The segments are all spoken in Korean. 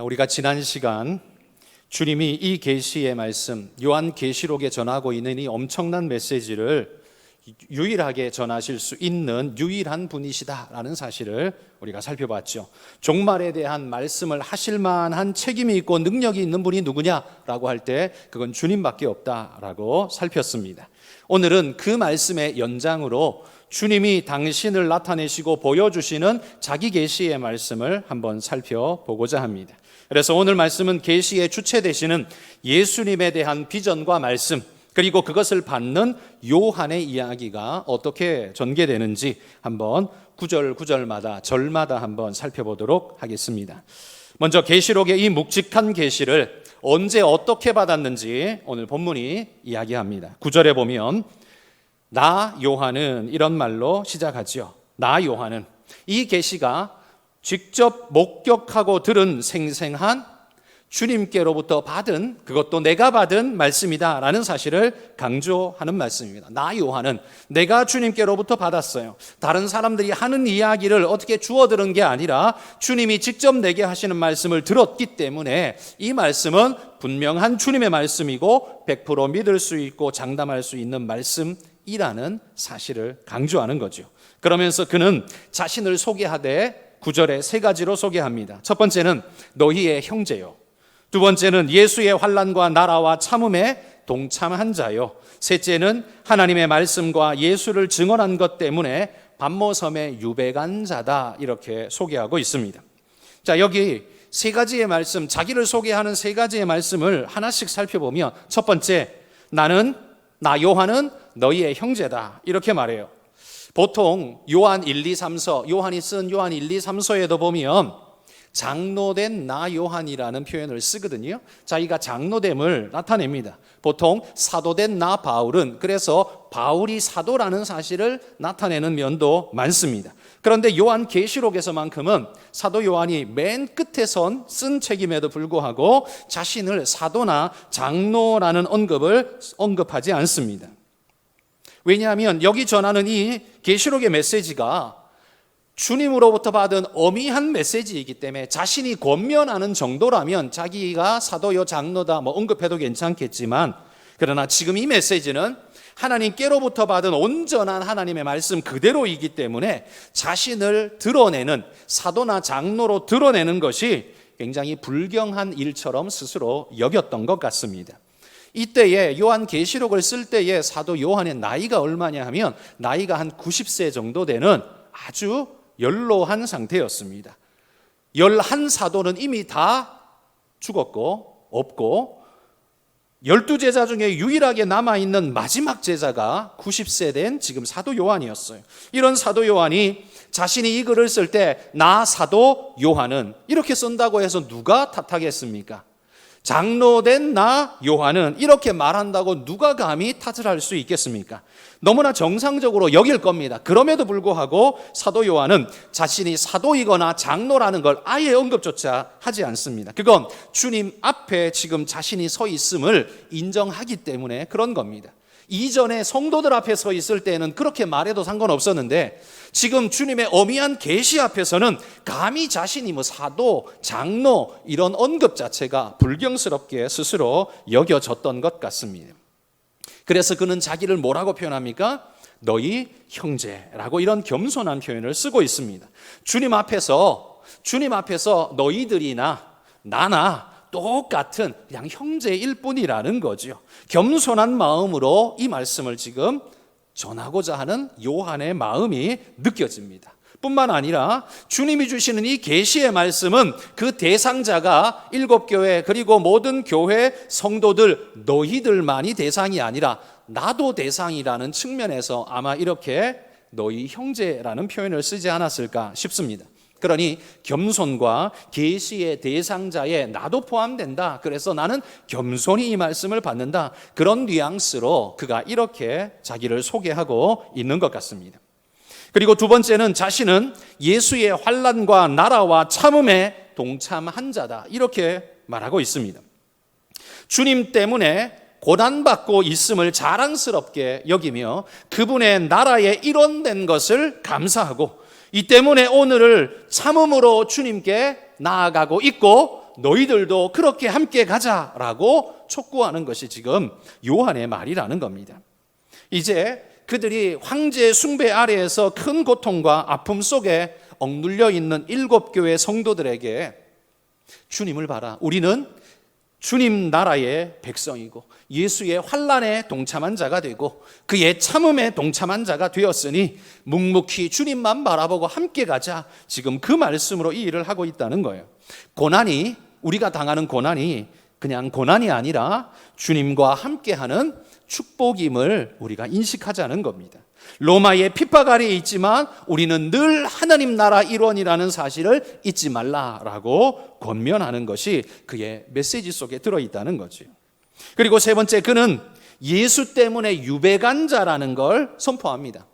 우리가 지난 시간 주님이 이 계시의 말씀, 요한계시록에 전하고 있는 이 엄청난 메시지를 유일하게 전하실 수 있는 유일한 분이시다라는 사실을 우리가 살펴봤죠. 종말에 대한 말씀을 하실 만한 책임이 있고 능력이 있는 분이 누구냐라고 할 때 그건 주님밖에 없다라고 살폈습니다. 오늘은 그 말씀의 연장으로 주님이 당신을 나타내시고 보여주시는 자기 계시의 말씀을 한번 살펴보고자 합니다. 그래서 오늘 말씀은 계시의 주체 되시는 예수님에 대한 비전과 말씀, 그리고 그것을 받는 요한의 이야기가 어떻게 전개되는지 한번 구절마다 절마다 한번 살펴보도록 하겠습니다. 먼저 계시록의 이 묵직한 계시를 언제 어떻게 받았는지 오늘 본문이 이야기합니다. 9절에 보면 나 요한은 이런 말로 시작하지요. 나 요한은, 이 계시가 직접 목격하고 들은 생생한 주님께로부터 받은, 그것도 내가 받은 말씀이다 라는 사실을 강조하는 말씀입니다. 나 요한은 내가 주님께로부터 받았어요. 다른 사람들이 하는 이야기를 어떻게 주워 들은 게 아니라 주님이 직접 내게 하시는 말씀을 들었기 때문에 이 말씀은 분명한 주님의 말씀이고 100% 믿을 수 있고 장담할 수 있는 말씀이라는 사실을 강조하는 거죠. 그러면서 그는 자신을 소개하되 9절에 세 가지로 소개합니다. 첫 번째는 너희의 형제요, 두 번째는 예수의 환난과 나라와 참음에 동참한 자요, 셋째는 하나님의 말씀과 예수를 증언한 것 때문에 반모섬에 유배간 자다, 이렇게 소개하고 있습니다. 자, 여기 세 가지의 말씀, 자기를 소개하는 세 가지의 말씀을 하나씩 살펴보면 첫 번째, 나 요한은 너희의 형제다, 이렇게 말해요. 보통 요한 1, 2, 3서, 요한이 쓴 요한 1, 2, 3서에도 보면 장로된 나 요한이라는 표현을 쓰거든요. 자기가 장로됨을 나타냅니다. 보통 사도된 나 바울은 그래서 바울이 사도라는 사실을 나타내는 면도 많습니다. 그런데 요한 계시록에서만큼은 사도 요한이 맨 끝에 쓴 책임에도 불구하고 자신을 사도나 장로라는 언급하지 않습니다. 왜냐하면 여기 전하는 이 계시록의 메시지가 주님으로부터 받은 어미한 메시지이기 때문에 자신이 권면하는 정도라면 자기가 사도요 장로다 언급해도 괜찮겠지만, 그러나 지금 이 메시지는 하나님께로부터 받은 온전한 하나님의 말씀 그대로이기 때문에 자신을 드러내는, 사도나 장로로 드러내는 것이 굉장히 불경한 일처럼 스스로 여겼던 것 같습니다. 이때에 요한 계시록을 쓸 때에 사도 요한의 나이가 얼마냐 하면 나이가 한 90세 정도 되는 아주 연로한 상태였습니다. 11사도는 이미 다 죽었고 없고 12제자 중에 유일하게 남아있는 마지막 제자가 90세 된 지금 사도 요한이었어요. 이런 사도 요한이 자신이 이 글을 쓸 때 나 사도 요한은 이렇게 쓴다고 해서 누가 탓하겠습니까? 장로된 나 요한은 이렇게 말한다고 누가 감히 탓을 할 수 있겠습니까? 너무나 정상적으로 여길 겁니다. 그럼에도 불구하고 사도 요한은 자신이 사도이거나 장로라는 걸 아예 언급조차 하지 않습니다. 그건 주님 앞에 지금 자신이 서 있음을 인정하기 때문에 그런 겁니다. 이전에 성도들 앞에 서 있을 때는 그렇게 말해도 상관없었는데 지금 주님의 어미한 계시 앞에서는 감히 자신이 사도, 장로 이런 언급 자체가 불경스럽게 스스로 여겨졌던 것 같습니다. 그래서 그는 자기를 뭐라고 표현합니까? 너희 형제라고 이런 겸손한 표현을 쓰고 있습니다. 주님 앞에서 너희들이나 나나 똑같은 그냥 형제일 뿐이라는 거죠. 겸손한 마음으로 이 말씀을 지금 전하고자 하는 요한의 마음이 느껴집니다. 뿐만 아니라 주님이 주시는 이 계시의 말씀은 그 대상자가 7교회 그리고 모든 교회 성도들 너희들만이 대상이 아니라 나도 대상이라는 측면에서 아마 이렇게 너희 형제라는 표현을 쓰지 않았을까 싶습니다. 그러니 겸손과 계시의 대상자에 나도 포함된다. 그래서 나는 겸손히 이 말씀을 받는다. 그런 뉘앙스로 그가 이렇게 자기를 소개하고 있는 것 같습니다. 그리고 두 번째는 자신은 예수의 환난과 나라와 참음에 동참한 자다. 이렇게 말하고 있습니다. 주님 때문에 고난받고 있음을 자랑스럽게 여기며 그분의 나라에 일원된 것을 감사하고 이 때문에 오늘을 참음으로 주님께 나아가고 있고 너희들도 그렇게 함께 가자라고 촉구하는 것이 지금 요한의 말이라는 겁니다. 이제 그들이 황제 숭배 아래에서 큰 고통과 아픔 속에 억눌려 있는 7교회 성도들에게 주님을 봐라, 우리는 주님 나라의 백성이고 예수의 환난에 동참한 자가 되고 그의 참음에 동참한 자가 되었으니 묵묵히 주님만 바라보고 함께 가자. 지금 그 말씀으로 이 일을 하고 있다는 거예요. 고난이, 우리가 당하는 고난이 그냥 고난이 아니라 주님과 함께하는 축복임을 우리가 인식하자는 겁니다. 로마의 핍박 아래에 있지만 우리는 늘 하나님 나라 일원이라는 사실을 잊지 말라라고 권면하는 것이 그의 메시지 속에 들어있다는 거죠. 그리고 세 번째, 그는 예수 때문에 유배간 자라는 걸 선포합니다.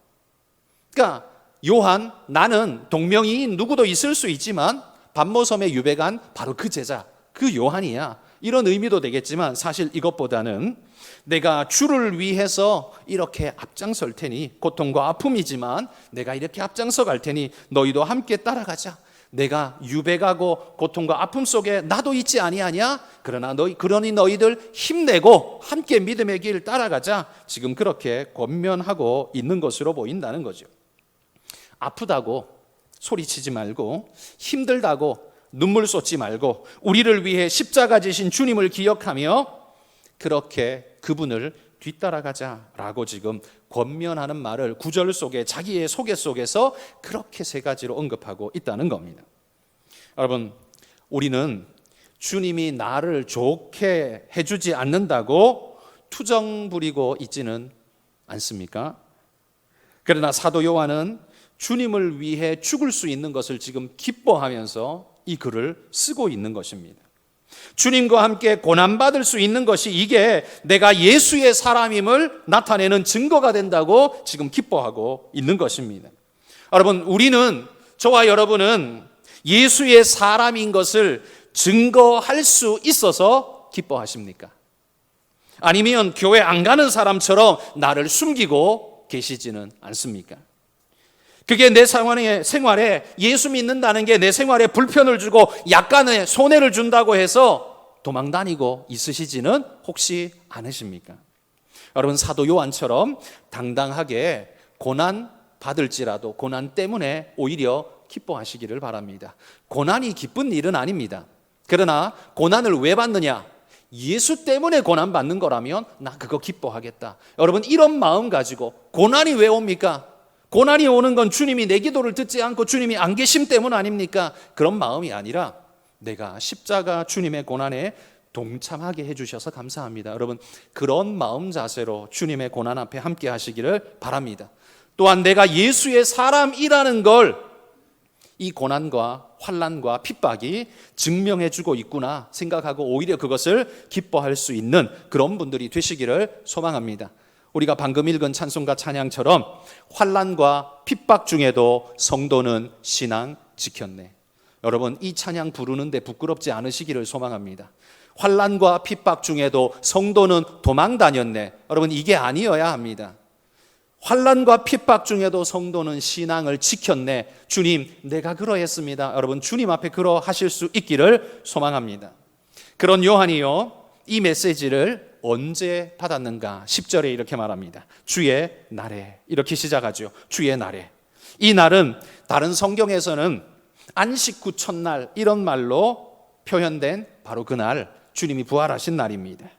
그러니까 요한, 나는 동명이인 누구도 있을 수 있지만 반모섬에 유배간 바로 그 제자, 그 요한이야, 이런 의미도 되겠지만 사실 이것보다는 내가 주를 위해서 이렇게 앞장설 테니, 고통과 아픔이지만 내가 이렇게 앞장서 갈 테니 너희도 함께 따라가자. 내가 유배가고 고통과 아픔 속에 나도 있지 아니하냐? 그러니 너희들 힘내고 함께 믿음의 길 따라가자. 지금 그렇게 권면하고 있는 것으로 보인다는 거죠. 아프다고 소리치지 말고, 힘들다고 눈물 쏟지 말고, 우리를 위해 십자가 지신 주님을 기억하며 그렇게 그분을 뒤따라가자라고 지금 권면하는 말을 9절 속에 자기의 소개 속에서 그렇게 세 가지로 언급하고 있다는 겁니다. 여러분, 우리는 주님이 나를 좋게 해주지 않는다고 투정 부리고 있지는 않습니까? 그러나 사도 요한은 주님을 위해 죽을 수 있는 것을 지금 기뻐하면서 이 글을 쓰고 있는 것입니다. 주님과 함께 고난받을 수 있는 것이 이게 내가 예수의 사람임을 나타내는 증거가 된다고 지금 기뻐하고 있는 것입니다. 여러분, 우리는, 저와 여러분은 예수의 사람인 것을 증거할 수 있어서 기뻐하십니까? 아니면 교회 안 가는 사람처럼 나를 숨기고 계시지는 않습니까? 그게 내 생활에 예수 믿는다는 게 내 생활에 불편을 주고 약간의 손해를 준다고 해서 도망 다니고 있으시지는 혹시 않으십니까? 여러분, 사도 요한처럼 당당하게 고난 받을지라도 고난 때문에 오히려 기뻐하시기를 바랍니다. 고난이 기쁜 일은 아닙니다. 그러나 고난을 왜 받느냐? 예수 때문에 고난 받는 거라면 나 그거 기뻐하겠다. 여러분, 이런 마음 가지고, 고난이 왜 옵니까? 고난이 오는 건 주님이 내 기도를 듣지 않고 주님이 안 계심 때문 아닙니까? 그런 마음이 아니라 내가 십자가 주님의 고난에 동참하게 해주셔서 감사합니다. 여러분, 그런 마음 자세로 주님의 고난 앞에 함께 하시기를 바랍니다. 또한 내가 예수의 사람이라는 걸 이 고난과 환난과 핍박이 증명해주고 있구나 생각하고 오히려 그것을 기뻐할 수 있는 그런 분들이 되시기를 소망합니다. 우리가 방금 읽은 찬송가 찬양처럼 환난과 핍박 중에도 성도는 신앙 지켰네. 여러분, 이 찬양 부르는데 부끄럽지 않으시기를 소망합니다. 환난과 핍박 중에도 성도는 도망 다녔네. 여러분, 이게 아니어야 합니다. 환난과 핍박 중에도 성도는 신앙을 지켰네. 주님, 내가 그러했습니다. 여러분, 주님 앞에 그러하실 수 있기를 소망합니다. 그런 요한이요, 이 메시지를 언제 받았는가? 10절에 이렇게 말합니다. 주의 날에, 이렇게 시작하죠. 주의 날에. 이 날은 다른 성경에서는 안식 후 첫날 이런 말로 표현된 바로 그날, 주님이 부활하신 날입니다.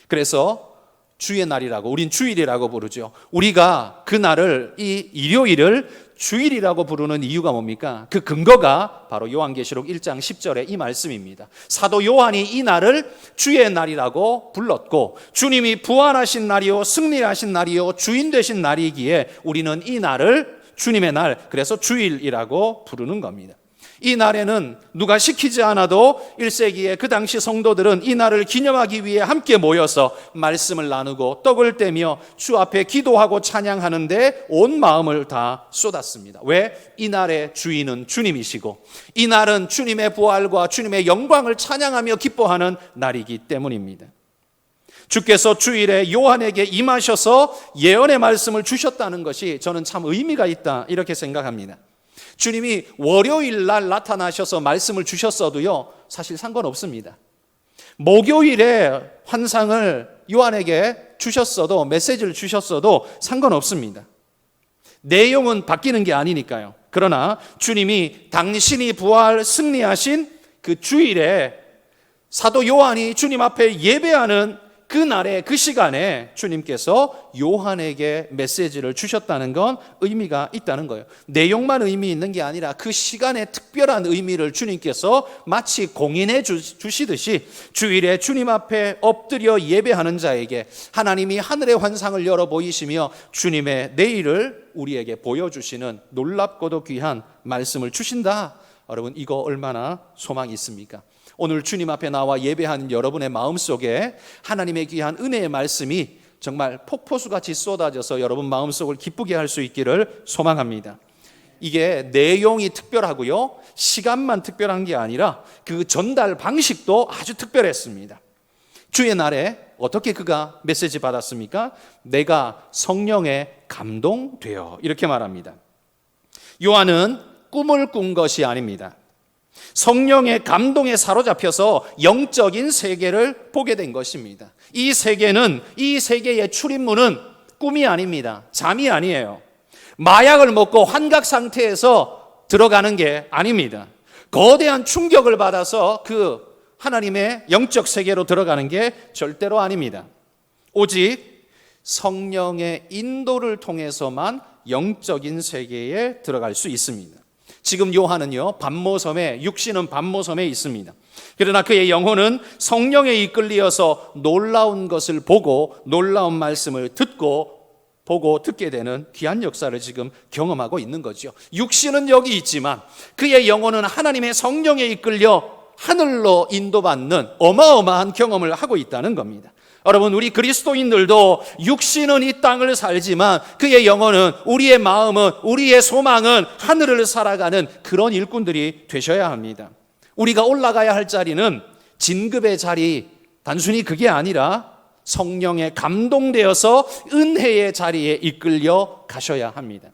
그래서 주의 날이라고, 우린 주일이라고 부르죠. 우리가 그 날을, 이 일요일을 주일이라고 부르는 이유가 뭡니까? 그 근거가 바로 요한계시록 1장 10절의 이 말씀입니다. 사도 요한이 이 날을 주의 날이라고 불렀고, 주님이 부활하신 날이요, 승리하신 날이요, 주인 되신 날이기에 우리는 이 날을 주님의 날, 그래서 주일이라고 부르는 겁니다. 이 날에는 누가 시키지 않아도 1세기에 그 당시 성도들은 이 날을 기념하기 위해 함께 모여서 말씀을 나누고 떡을 떼며 주 앞에 기도하고 찬양하는데 온 마음을 다 쏟았습니다. 왜? 이 날의 주인은 주님이시고 이 날은 주님의 부활과 주님의 영광을 찬양하며 기뻐하는 날이기 때문입니다. 주께서 주일에 요한에게 임하셔서 예언의 말씀을 주셨다는 것이 저는 참 의미가 있다, 이렇게 생각합니다. 주님이 월요일 날 나타나셔서 말씀을 주셨어도요, 사실 상관없습니다. 목요일에 환상을 요한에게 주셨어도, 메시지를 주셨어도 상관없습니다. 내용은 바뀌는 게 아니니까요. 그러나 주님이 당신이 부활 승리하신 그 주일에 사도 요한이 주님 앞에 예배하는 그 날에, 그 시간에 주님께서 요한에게 메시지를 주셨다는 건 의미가 있다는 거예요. 내용만 의미 있는 게 아니라 그 시간에 특별한 의미를 주님께서 마치 공인해 주시듯이 주일에 주님 앞에 엎드려 예배하는 자에게 하나님이 하늘의 환상을 열어 보이시며 주님의 내일을 우리에게 보여주시는 놀랍고도 귀한 말씀을 주신다. 여러분, 이거 얼마나 소망이 있습니까? 오늘 주님 앞에 나와 예배하는 여러분의 마음속에 하나님의 귀한 은혜의 말씀이 정말 폭포수같이 쏟아져서 여러분 마음속을 기쁘게 할 수 있기를 소망합니다. 이게 내용이 특별하고요, 시간만 특별한 게 아니라 그 전달 방식도 아주 특별했습니다. 주의 날에 어떻게 그가 메시지 받았습니까? 내가 성령에 감동되어, 이렇게 말합니다. 요한은 꿈을 꾼 것이 아닙니다. 성령의 감동에 사로잡혀서 영적인 세계를 보게 된 것입니다. 이 세계는, 이 세계의 출입문은 꿈이 아닙니다. 잠이 아니에요. 마약을 먹고 환각 상태에서 들어가는 게 아닙니다. 거대한 충격을 받아서 그 하나님의 영적 세계로 들어가는 게 절대로 아닙니다. 오직 성령의 인도를 통해서만 영적인 세계에 들어갈 수 있습니다. 지금 요한은요, 반모섬에, 육신은 반모섬에 있습니다. 그러나 그의 영혼은 성령에 이끌리어서 놀라운 것을 보고 놀라운 말씀을 보고 듣게 되는 귀한 역사를 지금 경험하고 있는 거죠. 육신은 여기 있지만 그의 영혼은 하나님의 성령에 이끌려 하늘로 인도받는 어마어마한 경험을 하고 있다는 겁니다. 여러분, 우리 그리스도인들도 육신은 이 땅을 살지만 그의 영혼은, 우리의 마음은, 우리의 소망은 하늘을 살아가는 그런 일꾼들이 되셔야 합니다. 우리가 올라가야 할 자리는 진급의 자리, 단순히 그게 아니라 성령에 감동되어서 은혜의 자리에 이끌려 가셔야 합니다.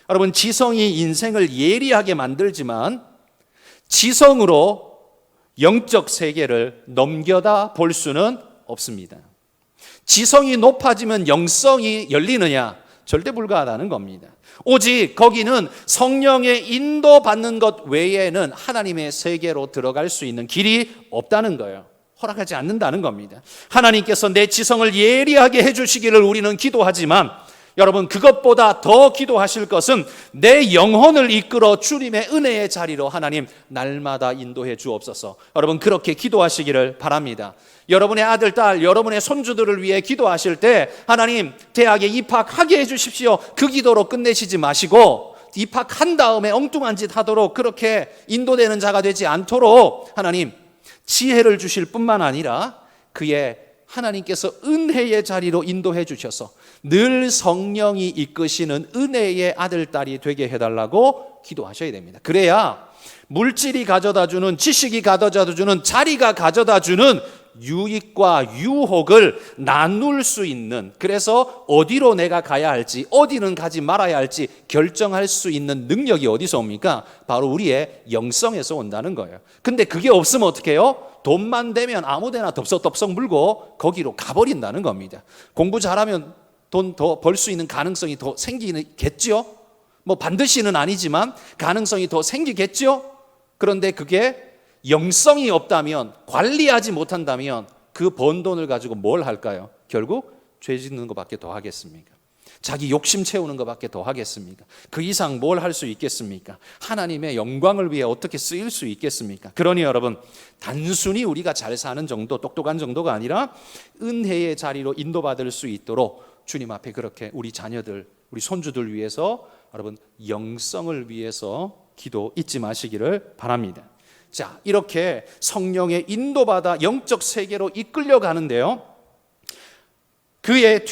여러분, 지성이 인생을 예리하게 만들지만 지성으로 영적 세계를 넘겨다 볼 수는 없습니다. 지성이 높아지면 영성이 열리느냐? 절대 불가하다는 겁니다. 오직 거기는 성령의 인도받는 것 외에는 하나님의 세계로 들어갈 수 있는 길이 없다는 거예요. 허락하지 않는다는 겁니다. 하나님께서 내 지성을 예리하게 해주시기를 우리는 기도하지만 여러분, 그것보다 더 기도하실 것은 내 영혼을 이끌어 주님의 은혜의 자리로 하나님 날마다 인도해 주옵소서. 여러분, 그렇게 기도하시기를 바랍니다. 여러분의 아들, 딸, 여러분의 손주들을 위해 기도하실 때 하나님 대학에 입학하게 해주십시오. 그 기도로 끝내시지 마시고 입학한 다음에 엉뚱한 짓 하도록 그렇게 인도되는 자가 되지 않도록 하나님 지혜를 주실 뿐만 아니라 그의 하나님께서 은혜의 자리로 인도해 주셔서 늘 성령이 이끄시는 은혜의 아들, 딸이 되게 해달라고 기도하셔야 됩니다. 그래야 물질이 가져다주는, 지식이 가져다주는, 자리가 가져다주는 유익과 유혹을 나눌 수 있는, 그래서 어디로 내가 가야 할지, 어디는 가지 말아야 할지 결정할 수 있는 능력이 어디서 옵니까? 바로 우리의 영성에서 온다는 거예요. 근데 그게 없으면 어떻게 해요? 돈만 되면 아무데나 덥석덥석 물고 거기로 가버린다는 겁니다. 공부 잘하면 돈 더 벌 수 있는 가능성이 더 생기겠죠? 뭐 반드시는 아니지만 가능성이 더 생기겠죠? 그런데 그게 영성이 없다면, 관리하지 못한다면 그 번 돈을 가지고 뭘 할까요? 결국 죄 짓는 것밖에 더 하겠습니까? 자기 욕심 채우는 것밖에 더 하겠습니까? 그 이상 뭘 할 수 있겠습니까? 하나님의 영광을 위해 어떻게 쓰일 수 있겠습니까? 그러니 여러분, 단순히 우리가 잘 사는 정도, 똑똑한 정도가 아니라 은혜의 자리로 인도받을 수 있도록 주님 앞에 그렇게 우리 자녀들, 우리 손주들 위해서 여러분 영성을 위해서 기도 잊지 마시기를 바랍니다. 자, 이렇게 성령의 인도받아 영적 세계로 이끌려 가는데요, 그의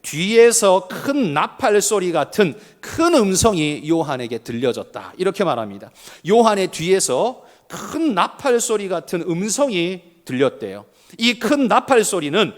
뒤에서 큰 나팔 소리 같은 큰 음성이 요한에게 들려졌다, 이렇게 말합니다. 요한의 뒤에서 큰 나팔 소리 같은 음성이 들렸대요. 이 큰 나팔 소리는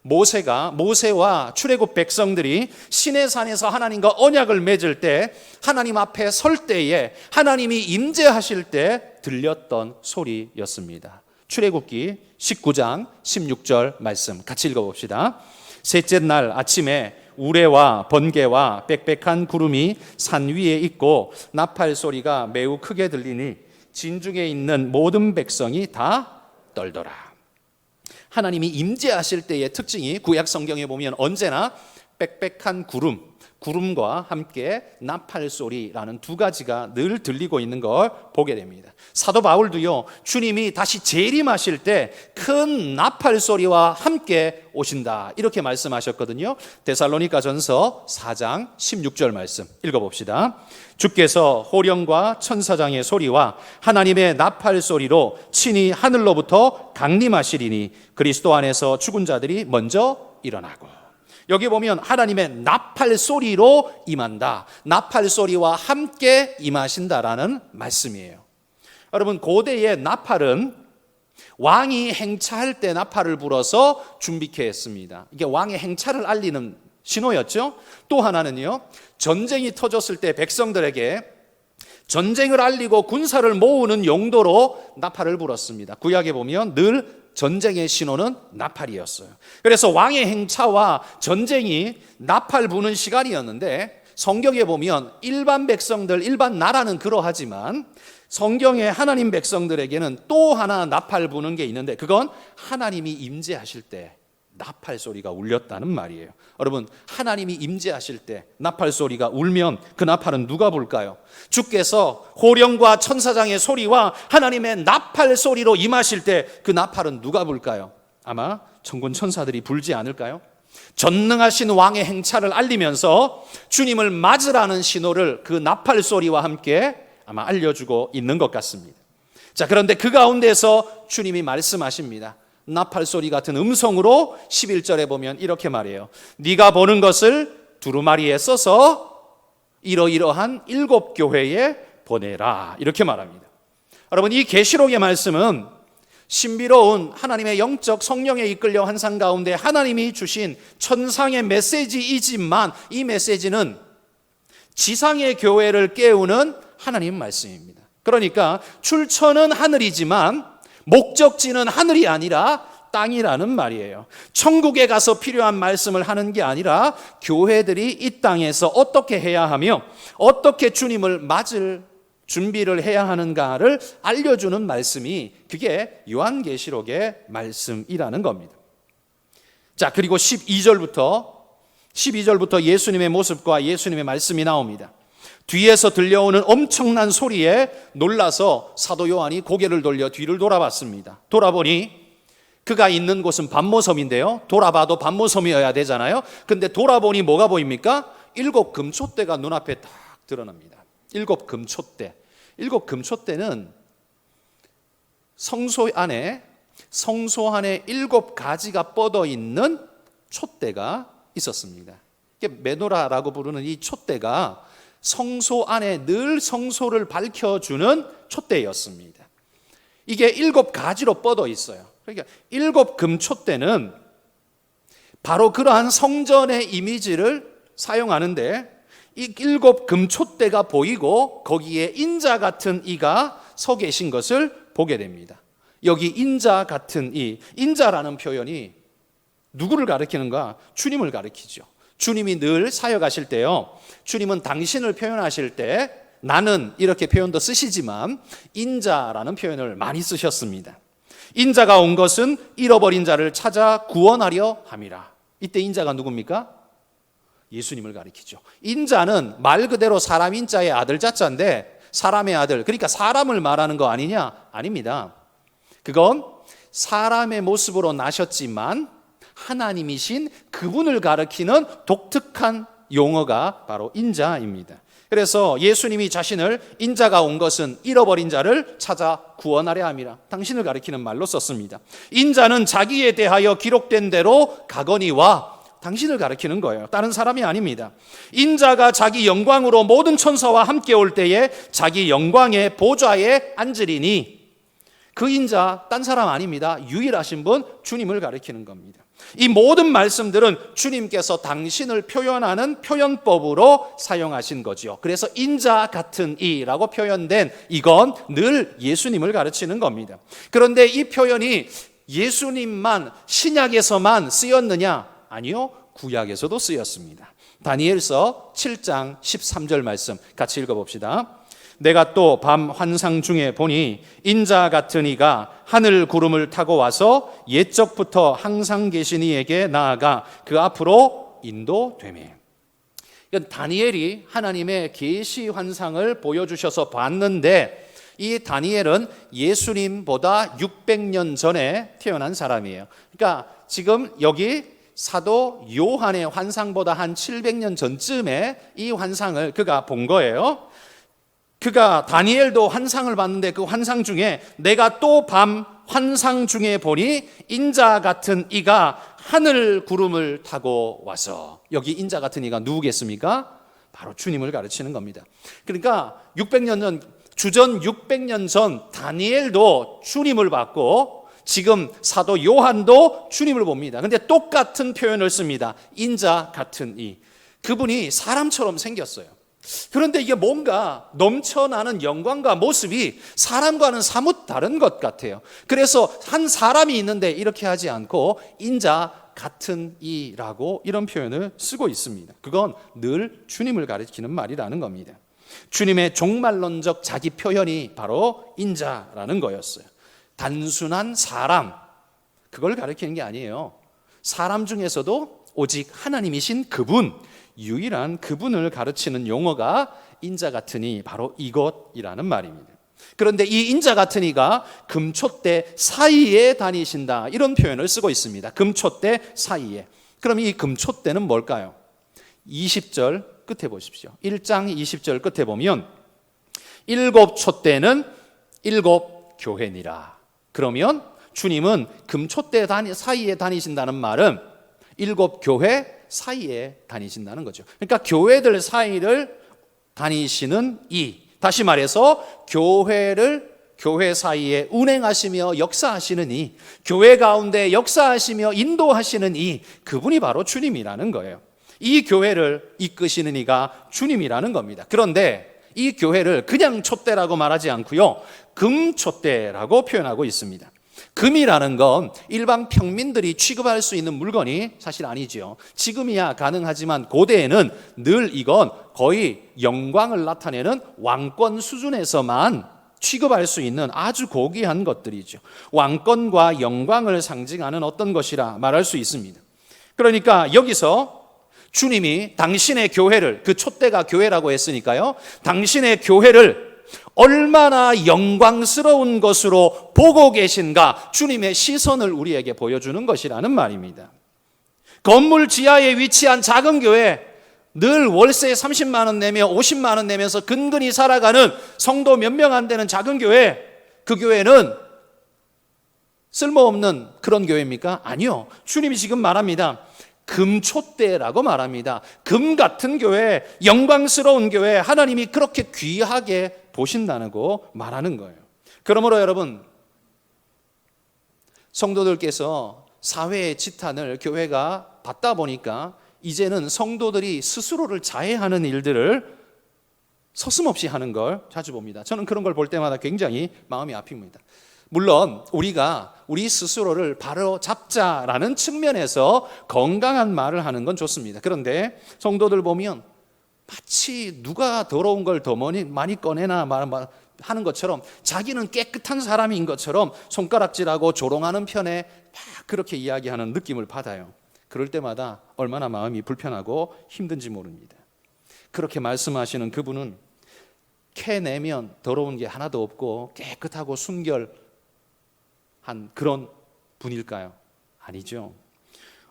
모세와 출애굽 백성들이 시내산에서 하나님과 언약을 맺을 때, 하나님 앞에 설 때에 하나님이 임재하실 때 들렸던 소리였습니다. 출애굽기 19장 16절 말씀 같이 읽어봅시다. 셋째 날 아침에 우레와 번개와 빽빽한 구름이 산 위에 있고 나팔 소리가 매우 크게 들리니 진중에 있는 모든 백성이 다 떨더라. 하나님이 임재하실 때의 특징이 구약 성경에 보면 언제나 빽빽한 구름과 함께 나팔 소리라는 두 가지가 늘 들리고 있는 걸 보게 됩니다. 사도 바울도요, 주님이 다시 재림하실 때 큰 나팔 소리와 함께 오신다 이렇게 말씀하셨거든요. 데살로니가전서 4장 16절 말씀 읽어봅시다. 주께서 호령과 천사장의 소리와 하나님의 나팔 소리로 친히 하늘로부터 강림하시리니 그리스도 안에서 죽은 자들이 먼저 일어나고. 여기 보면 하나님의 나팔 소리로 임한다, 나팔 소리와 함께 임하신다라는 말씀이에요. 여러분, 고대의 나팔은 왕이 행차할 때 나팔을 불어서 준비케 했습니다. 이게 왕의 행차를 알리는 신호였죠. 또 하나는요, 전쟁이 터졌을 때 백성들에게 전쟁을 알리고 군사를 모으는 용도로 나팔을 불었습니다. 구약에 보면 늘 전쟁의 신호는 나팔이었어요. 그래서 왕의 행차와 전쟁이 나팔 부는 시간이었는데, 성경에 보면 일반 백성들, 일반 나라는 그러하지만 성경의 하나님 백성들에게는 또 하나 나팔 부는 게 있는데, 그건 하나님이 임재하실 때 나팔 소리가 울렸다는 말이에요. 여러분, 하나님이 임재하실 때 나팔 소리가 울면 그 나팔은 누가 불까요? 주께서 호령과 천사장의 소리와 하나님의 나팔 소리로 임하실 때 그 나팔은 누가 불까요? 아마 천군 천사들이 불지 않을까요? 전능하신 왕의 행차를 알리면서 주님을 맞으라는 신호를 그 나팔 소리와 함께 아마 알려주고 있는 것 같습니다. 자, 그런데 그 가운데서 주님이 말씀하십니다. 나팔 소리 같은 음성으로 11절에 보면 이렇게 말해요. 네가 보는 것을 두루마리에 써서 이러이러한 7교회에 보내라, 이렇게 말합니다. 여러분, 이 계시록의 말씀은 신비로운 하나님의 영적 성령에 이끌려 환상 가운데 하나님이 주신 천상의 메시지이지만, 이 메시지는 지상의 교회를 깨우는 하나님 말씀입니다. 그러니까 출처는 하늘이지만 목적지는 하늘이 아니라 땅이라는 말이에요. 천국에 가서 필요한 말씀을 하는 게 아니라 교회들이 이 땅에서 어떻게 해야 하며 어떻게 주님을 맞을 준비를 해야 하는가를 알려주는 말씀이, 그게 요한계시록의 말씀이라는 겁니다. 자, 그리고 12절부터 예수님의 모습과 예수님의 말씀이 나옵니다. 뒤에서 들려오는 엄청난 소리에 놀라서 사도 요한이 고개를 돌려 뒤를 돌아봤습니다. 돌아보니 그가 있는 곳은 반모섬인데요, 돌아봐도 반모섬이어야 되잖아요. 근데 돌아보니 뭐가 보입니까? 7 금촛대가 눈앞에 딱 드러납니다. 7 금촛대. 7 금촛대는 성소 안에 7 가지가 뻗어 있는 촛대가 있었습니다. 메노라라고 부르는 이 촛대가 성소 안에 늘 성소를 밝혀주는 촛대였습니다. 이게 7 가지로 뻗어 있어요. 그러니까 7 금촛대는 바로 그러한 성전의 이미지를 사용하는데, 이 7 금촛대가 보이고 거기에 인자 같은 이가 서 계신 것을 보게 됩니다. 여기 인자 같은 이, 인자라는 표현이 누구를 가리키는가? 주님을 가리키죠. 주님이 늘 사역하실 때요, 주님은 당신을 표현하실 때 나는 이렇게 표현도 쓰시지만 인자라는 표현을 많이 쓰셨습니다. 인자가 온 것은 잃어버린 자를 찾아 구원하려 함이라. 이때 인자가 누굽니까? 예수님을 가리키죠. 인자는 말 그대로 사람 인자의 아들 자자인데, 사람의 아들, 그러니까 사람을 말하는 거 아니냐? 아닙니다. 그건 사람의 모습으로 나셨지만 하나님이신 그분을 가리키는 독특한 용어가 바로 인자입니다. 그래서 예수님이 자신을 인자가 온 것은 잃어버린 자를 찾아 구원하려 함이라, 당신을 가리키는 말로 썼습니다. 인자는 자기에 대하여 기록된 대로 가거니와, 당신을 가리키는 거예요. 다른 사람이 아닙니다. 인자가 자기 영광으로 모든 천사와 함께 올 때에 자기 영광의 보좌에 앉으리니, 그 인자 딴 사람 아닙니다. 유일하신 분 주님을 가리키는 겁니다. 이 모든 말씀들은 주님께서 당신을 표현하는 표현법으로 사용하신 거죠. 그래서 인자 같은 이라고 표현된 이건 늘 예수님을 가르치는 겁니다. 그런데 이 표현이 예수님만 신약에서만 쓰였느냐? 아니요, 구약에서도 쓰였습니다. 다니엘서 7장 13절 말씀 같이 읽어봅시다. 내가 또 밤 환상 중에 보니 인자 같은 이가 하늘 구름을 타고 와서 옛적부터 항상 계신 이에게 나아가 그 앞으로 인도되매. 다니엘이 하나님의 계시 환상을 보여주셔서 봤는데 이 다니엘은 예수님보다 600년 전에 태어난 사람이에요. 그러니까 지금 여기 사도 요한의 환상보다 한 700년 전쯤에 이 환상을 그가 본 거예요. 그가 다니엘도 환상을 봤는데 그 환상 중에 내가 또 밤 환상 중에 보니 인자 같은 이가 하늘 구름을 타고 와서, 여기 인자 같은 이가 누구겠습니까? 바로 주님을 가르치는 겁니다. 그러니까 600년 전, 주전 600년 전 다니엘도 주님을 봤고 지금 사도 요한도 주님을 봅니다. 그런데 똑같은 표현을 씁니다. 인자 같은 이. 그분이 사람처럼 생겼어요. 그런데 이게 뭔가 넘쳐나는 영광과 모습이 사람과는 사뭇 다른 것 같아요. 그래서 한 사람이 있는데 이렇게 하지 않고 인자 같은 이라고 이런 표현을 쓰고 있습니다. 그건 늘 주님을 가리키는 말이라는 겁니다. 주님의 종말론적 자기 표현이 바로 인자라는 거였어요. 단순한 사람, 그걸 가리키는 게 아니에요. 사람 중에서도 오직 하나님이신 그분, 유일한 그분을 가르치는 용어가 인자 같으니 바로 이것이라는 말입니다. 그런데 이 인자 같으니가 금초대 사이에 다니신다, 이런 표현을 쓰고 있습니다. 금초대 사이에. 그럼 이 금초대는 뭘까요? 20절 끝에 보십시오. 1장 20절 끝에 보면 일곱 촛대는 일곱 교회니라. 그러면 주님은 금초대 사이에 다니신다는 말은 일곱 교회 사이에 다니신다는 거죠. 그러니까 교회들 사이를 다니시는 이, 다시 말해서 교회 사이에 운행하시며 역사하시는 이, 교회 가운데 역사하시며 인도하시는 이, 그분이 바로 주님이라는 거예요. 이 교회를 이끄시는 이가 주님이라는 겁니다. 그런데 이 교회를 그냥 촛대라고 말하지 않고요, 금촛대라고 표현하고 있습니다. 금이라는 건 일반 평민들이 취급할 수 있는 물건이 사실 아니죠. 지금이야 가능하지만 고대에는 늘 이건 거의 영광을 나타내는 왕권 수준에서만 취급할 수 있는 아주 고귀한 것들이죠. 왕권과 영광을 상징하는 어떤 것이라 말할 수 있습니다. 그러니까 여기서 주님이 당신의 교회를, 그 촛대가 교회라고 했으니까요, 당신의 교회를 얼마나 영광스러운 것으로 보고 계신가, 주님의 시선을 우리에게 보여주는 것이라는 말입니다. 건물 지하에 위치한 작은 교회, 늘 월세 30만 원 내며 50만 원 내면서 근근히 살아가는 성도 몇 명 안 되는 작은 교회, 그 교회는 쓸모없는 그런 교회입니까? 아니요. 주님이 지금 말합니다. 금촛대라고 말합니다. 금 같은 교회, 영광스러운 교회, 하나님이 그렇게 귀하게 보신다고 말하는 거예요. 그러므로 여러분, 성도들께서 사회의 지탄을 교회가 받다 보니까 이제는 성도들이 스스로를 자해하는 일들을 서슴없이 하는 걸 자주 봅니다. 저는 그런 걸 볼 때마다 굉장히 마음이 아픕니다. 물론 우리가 우리 스스로를 바로 잡자라는 측면에서 건강한 말을 하는 건 좋습니다. 그런데 성도들 보면 마치 누가 더러운 걸 더 많이 꺼내나 하는 것처럼, 자기는 깨끗한 사람인 것처럼 손가락질하고 조롱하는 편에 막 그렇게 이야기하는 느낌을 받아요. 그럴 때마다 얼마나 마음이 불편하고 힘든지 모릅니다. 그렇게 말씀하시는 그분은 캐내면 더러운 게 하나도 없고 깨끗하고 순결한 그런 분일까요? 아니죠.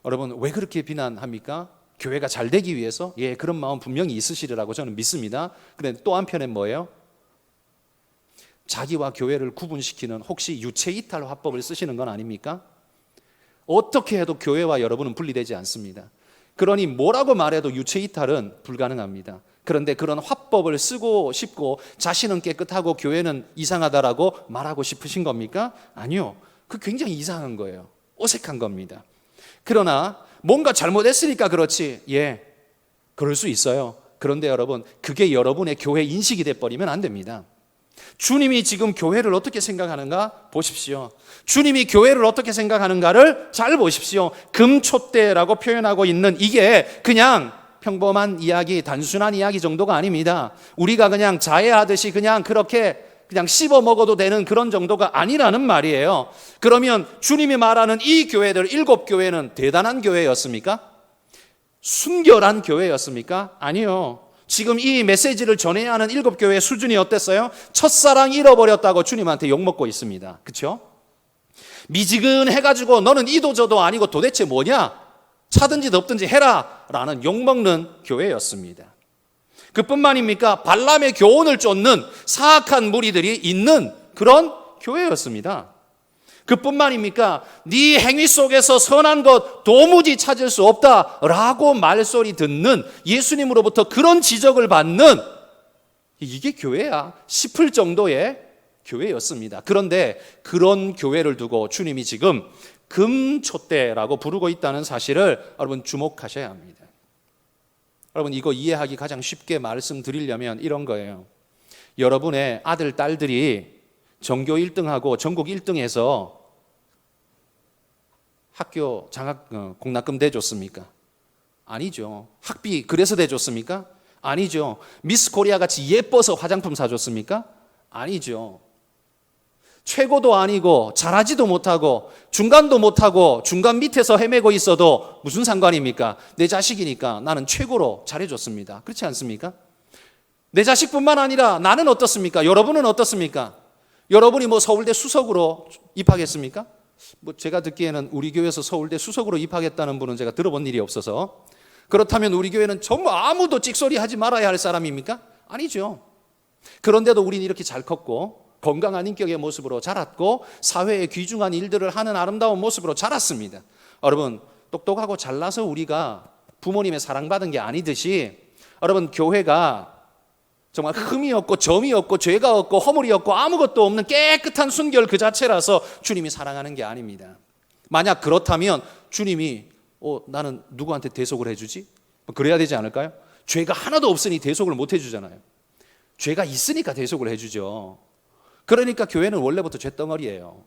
여러분, 왜 그렇게 비난합니까? 교회가 잘 되기 위해서? 예, 그런 마음 분명히 있으시리라고 저는 믿습니다. 그런데 또 한편엔 뭐예요? 자기와 교회를 구분시키는 혹시 유체이탈 화법을 쓰시는 건 아닙니까? 어떻게 해도 교회와 여러분은 분리되지 않습니다. 그러니 뭐라고 말해도 유체이탈은 불가능합니다. 그런데 그런 화법을 쓰고 싶고 자신은 깨끗하고 교회는 이상하다라고 말하고 싶으신 겁니까? 아니요. 그 굉장히 이상한 거예요. 어색한 겁니다. 그러나 뭔가 잘못했으니까 그렇지. 예, 그럴 수 있어요. 그런데 여러분, 그게 여러분의 교회 인식이 돼버리면 안 됩니다. 주님이 지금 교회를 어떻게 생각하는가 보십시오. 주님이 교회를 어떻게 생각하는가를 잘 보십시오. 금촛대라고 표현하고 있는 이게 그냥 평범한 이야기, 단순한 이야기 정도가 아닙니다. 우리가 그냥 자해하듯이 그냥 그렇게 그냥 씹어 먹어도 되는 그런 정도가 아니라는 말이에요. 그러면 주님이 말하는 이 교회들 7교회는 대단한 교회였습니까? 순결한 교회였습니까? 아니요. 지금 이 메시지를 전해야 하는 7교회의 수준이 어땠어요? 첫사랑 잃어버렸다고 주님한테 욕먹고 있습니다. 그렇죠? 미지근해가지고 너는 이도저도 아니고 도대체 뭐냐? 차든지 덮든지 해라 라는 욕먹는 교회였습니다. 그뿐만입니까? 발람의 교훈을 쫓는 사악한 무리들이 있는 그런 교회였습니다. 그뿐만입니까? 네 행위 속에서 선한 것 도무지 찾을 수 없다라고 말소리 듣는 예수님으로부터 그런 지적을 받는 이게 교회야 싶을 정도의 교회였습니다. 그런데 그런 교회를 두고 주님이 지금 금촛대라고 부르고 있다는 사실을 여러분 주목하셔야 합니다. 여러분 이거 이해하기 가장 쉽게 말씀드리려면 이런 거예요. 여러분의 아들, 딸들이 전교 1등하고 전국 1등해서 학교 장학 공학금 대줬습니까? 아니죠. 학비 그래서 대줬습니까? 아니죠. 미스 코리아 같이 예뻐서 화장품 사줬습니까? 아니죠. 최고도 아니고 잘하지도 못하고 중간도 못하고 중간 밑에서 헤매고 있어도 무슨 상관입니까? 내 자식이니까 나는 최고로 잘해줬습니다. 그렇지 않습니까? 내 자식뿐만 아니라 나는 어떻습니까? 여러분은 어떻습니까? 여러분이 뭐 서울대 수석으로 입학했습니까? 뭐 제가 듣기에는 우리 교회에서 서울대 수석으로 입학했다는 분은 제가 들어본 일이 없어서, 그렇다면 우리 교회는 정말 아무도 찍소리 하지 말아야 할 사람입니까? 아니죠. 그런데도 우리는 이렇게 잘 컸고 건강한 인격의 모습으로 자랐고 사회에 귀중한 일들을 하는 아름다운 모습으로 자랐습니다. 여러분 똑똑하고 잘나서 우리가 부모님의 사랑받은 게 아니듯이 여러분 교회가 정말 흠이 없고 점이 없고 죄가 없고 허물이 없고 아무것도 없는 깨끗한 순결 그 자체라서 주님이 사랑하는 게 아닙니다. 만약 그렇다면 주님이 나는 누구한테 대속을 해주지? 그래야 되지 않을까요? 죄가 하나도 없으니 대속을 못 해주잖아요. 죄가 있으니까 대속을 해주죠. 그러니까 교회는 원래부터 죄덩어리예요.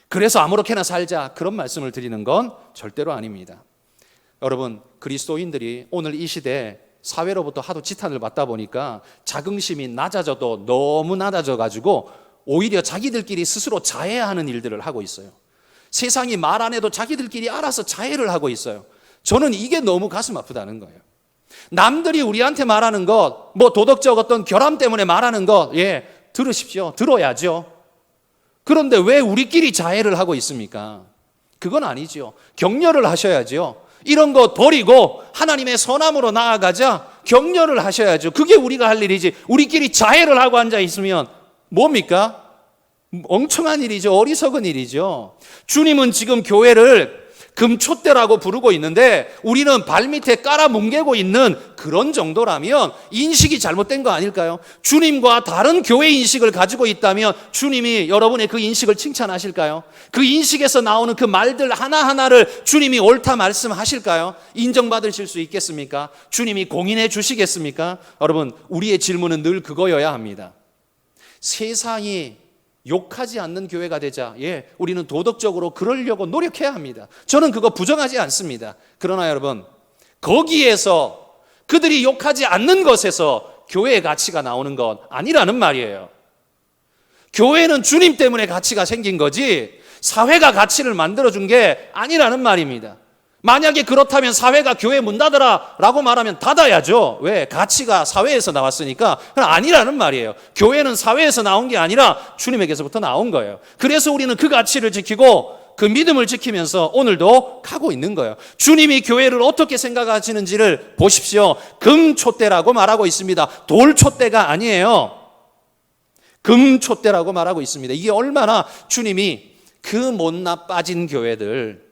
그래서 아무렇게나 살자 그런 말씀을 드리는 건 절대로 아닙니다. 여러분 그리스도인들이 오늘 이 시대에 사회로부터 하도 지탄을 받다 보니까 자긍심이 낮아져도 너무 낮아져가지고 오히려 자기들끼리 스스로 자해하는 일들을 하고 있어요. 세상이 말 안 해도 자기들끼리 알아서 자해를 하고 있어요. 저는 이게 너무 가슴 아프다는 거예요. 남들이 우리한테 말하는 것, 뭐 도덕적 어떤 결함 때문에 말하는 것, 예, 들으십시오. 들어야죠. 그런데 왜 우리끼리 자해를 하고 있습니까? 그건 아니죠. 격려를 하셔야죠. 이런 것 버리고 하나님의 선함으로 나아가자 격려를 하셔야죠. 그게 우리가 할 일이지. 우리끼리 자해를 하고 앉아 있으면 뭡니까? 엉청한 일이죠. 어리석은 일이죠. 주님은 지금 교회를 금촛대라고 부르고 있는데 우리는 발밑에 깔아뭉개고 있는 그런 정도라면 인식이 잘못된 거 아닐까요? 주님과 다른 교회 인식을 가지고 있다면 주님이 여러분의 그 인식을 칭찬하실까요? 그 인식에서 나오는 그 말들 하나하나를 주님이 옳다 말씀하실까요? 인정받으실 수 있겠습니까? 주님이 공인해 주시겠습니까? 여러분 우리의 질문은 늘 그거여야 합니다. 세상이 욕하지 않는 교회가 되자. 예, 우리는 도덕적으로 그러려고 노력해야 합니다. 저는 그거 부정하지 않습니다. 그러나 여러분, 거기에서 그들이 욕하지 않는 것에서 교회의 가치가 나오는 건 아니라는 말이에요. 교회는 주님 때문에 가치가 생긴 거지 사회가 가치를 만들어준 게 아니라는 말입니다. 만약에 그렇다면 사회가 교회 문 닫으라 라고 말하면 닫아야죠. 왜? 가치가 사회에서 나왔으니까. 그건 아니라는 말이에요. 교회는 사회에서 나온 게 아니라 주님에게서부터 나온 거예요. 그래서 우리는 그 가치를 지키고 그 믿음을 지키면서 오늘도 가고 있는 거예요. 주님이 교회를 어떻게 생각하시는지를 보십시오. 금촛대라고 말하고 있습니다. 돌촛대가 아니에요. 금촛대라고 말하고 있습니다. 이게 얼마나 주님이 그 못나 빠진 교회들,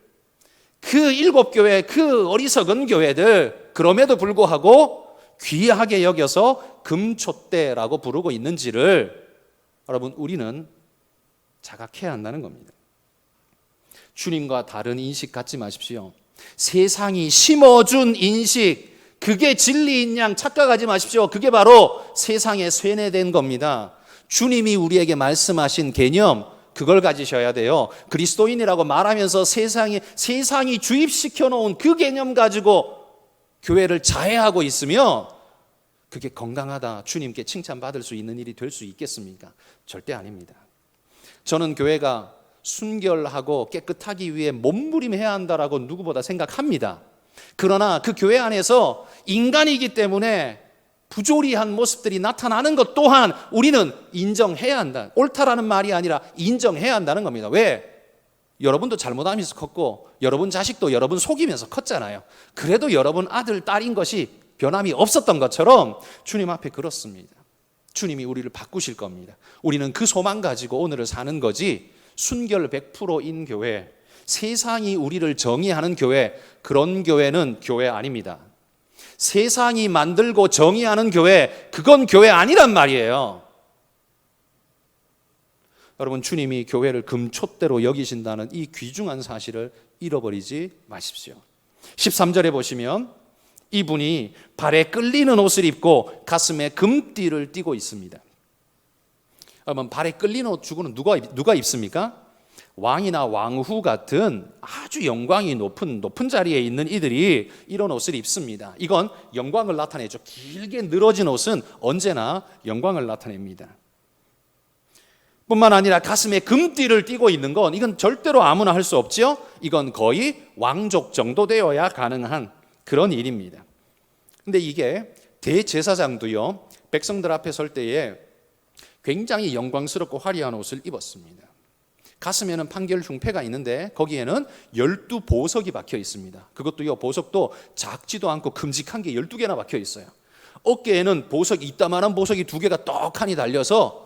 그 7교회, 그 어리석은 교회들 그럼에도 불구하고 귀하게 여겨서 금촛대라고 부르고 있는지를 여러분 우리는 자각해야 한다는 겁니다. 주님과 다른 인식 갖지 마십시오. 세상이 심어준 인식, 그게 진리인 양 착각하지 마십시오. 그게 바로 세상에 쇠뇌된 겁니다. 주님이 우리에게 말씀하신 개념, 그걸 가지셔야 돼요. 그리스도인이라고 말하면서 세상이 주입시켜 놓은 그 개념 가지고 교회를 자해하고 있으면 그게 건강하다, 주님께 칭찬받을 수 있는 일이 될 수 있겠습니까? 절대 아닙니다. 저는 교회가 순결하고 깨끗하기 위해 몸부림해야 한다라고 누구보다 생각합니다. 그러나 그 교회 안에서 인간이기 때문에 부조리한 모습들이 나타나는 것 또한 우리는 인정해야 한다. 옳다라는 말이 아니라 인정해야 한다는 겁니다. 왜? 여러분도 잘못하면서 컸고 여러분 자식도 여러분 속이면서 컸잖아요. 그래도 여러분 아들, 딸인 것이 변함이 없었던 것처럼 주님 앞에 그렇습니다. 주님이 우리를 바꾸실 겁니다. 우리는 그 소망 가지고 오늘을 사는 거지, 순결 100%인 교회, 세상이 우리를 정의하는 교회, 그런 교회는 교회 아닙니다. 세상이 만들고 정의하는 교회, 그건 교회 아니란 말이에요. 여러분, 주님이 교회를 금촛대로 여기신다는 이 귀중한 사실을 잃어버리지 마십시오. 13절에 보시면 이분이 발에 끌리는 옷을 입고 가슴에 금띠를 띠고 있습니다. 여러분, 발에 끌리는 옷 주고는 누가 입습니까? 왕이나 왕후 같은 아주 영광이 높은 자리에 있는 이들이 이런 옷을 입습니다. 이건 영광을 나타내죠. 길게 늘어진 옷은 언제나 영광을 나타냅니다. 뿐만 아니라 가슴에 금띠를 띠고 있는 건 이건 절대로 아무나 할 수 없죠. 이건 거의 왕족 정도 되어야 가능한 그런 일입니다. 근데 이게 대제사장도요, 백성들 앞에 설 때에 굉장히 영광스럽고 화려한 옷을 입었습니다. 가슴에는 판결 흉패가 있는데 거기에는 12보석이 박혀 있습니다. 그것도요, 보석도 작지도 않고 큼직한 게 12개나 박혀 있어요. 어깨에는 보석이, 이따만한 보석이 2개가 떡하니 달려서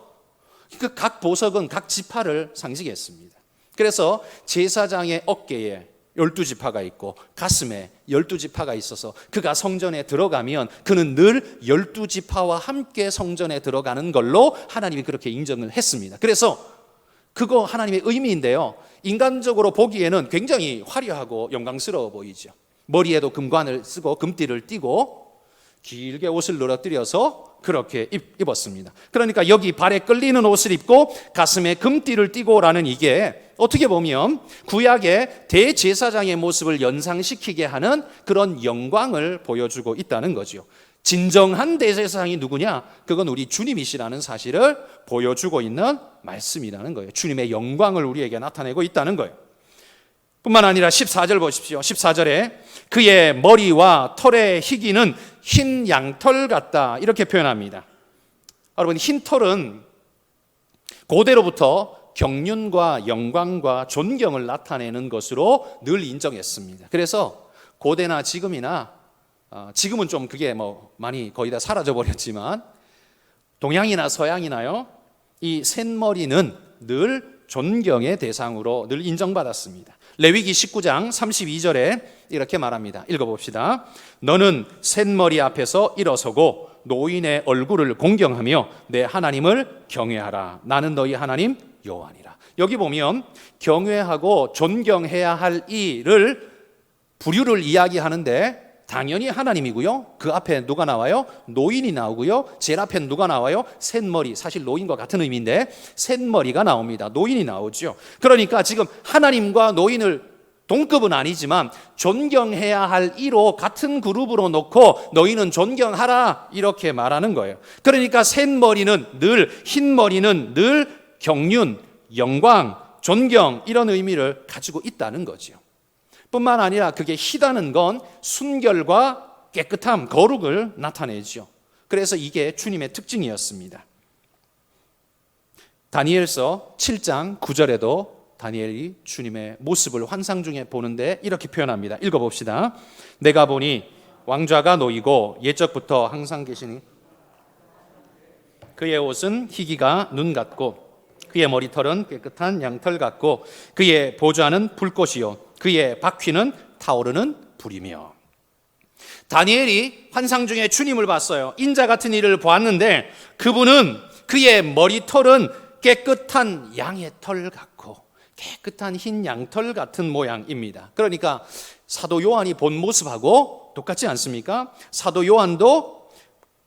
그 각 보석은 각 지파를 상징했습니다. 그래서 제사장의 어깨에 12지파가 있고 가슴에 12지파가 있어서 그가 성전에 들어가면 그는 늘 12지파와 함께 성전에 들어가는 걸로 하나님이 그렇게 인정을 했습니다. 그래서 그거 하나님의 의미인데요, 인간적으로 보기에는 굉장히 화려하고 영광스러워 보이죠. 머리에도 금관을 쓰고 금띠를 띠고 길게 옷을 늘어뜨려서 그렇게 입었습니다. 그러니까 여기 발에 끌리는 옷을 입고 가슴에 금띠를 띠고라는 이게 어떻게 보면 구약의 대제사장의 모습을 연상시키게 하는 그런 영광을 보여주고 있다는 거죠. 진정한 대제사장이 누구냐? 그건 우리 주님이시라는 사실을 보여주고 있는 말씀이라는 거예요. 주님의 영광을 우리에게 나타내고 있다는 거예요. 뿐만 아니라 14절 보십시오. 14절에 그의 머리와 털의 희기는 흰 양털 같다, 이렇게 표현합니다. 여러분, 흰 털은 고대로부터 경륜과 영광과 존경을 나타내는 것으로 늘 인정했습니다. 그래서 고대나 지금이나 지금은 좀 그게 많이 거의 다 사라져 버렸지만 동양이나 서양이나요, 이 샌머리는 늘 존경의 대상으로 늘 인정받았습니다. 레위기 19장 32절에 이렇게 말합니다. 읽어봅시다. 너는 샌머리 앞에서 일어서고 노인의 얼굴을 공경하며 내 하나님을 경외하라. 나는 너희 하나님 여호와니라. 여기 보면 경외하고 존경해야 할 일을 부류를 이야기하는데 당연히 하나님이고요, 그 앞에 누가 나와요? 노인이 나오고요, 제일 앞에 누가 나와요? 샌머리, 사실 노인과 같은 의미인데 샌머리가 나옵니다. 노인이 나오죠. 그러니까 지금 하나님과 노인을 동급은 아니지만 존경해야 할 이로 같은 그룹으로 놓고 너희는 존경하라, 이렇게 말하는 거예요. 그러니까 샌머리는 늘, 흰머리는 늘 경륜, 영광, 존경, 이런 의미를 가지고 있다는 거죠. 뿐만 아니라 그게 희다는 건 순결과 깨끗함, 거룩을 나타내죠. 그래서 이게 주님의 특징이었습니다. 다니엘서 7장 9절에도 다니엘이 주님의 모습을 환상 중에 보는데 이렇게 표현합니다. 읽어봅시다. 내가 보니 왕좌가 놓이고 옛적부터 항상 계시니 그의 옷은 희기가 눈 같고 그의 머리털은 깨끗한 양털 같고 그의 보좌는 불꽃이요 그의 바퀴는 타오르는 불이며. 다니엘이 환상 중에 주님을 봤어요. 인자 같은 이를 보았는데 그분은, 그의 머리털은 깨끗한 양의 털 같고 깨끗한 흰 양털 같은 모양입니다. 그러니까 사도 요한이 본 모습하고 똑같지 않습니까? 사도 요한도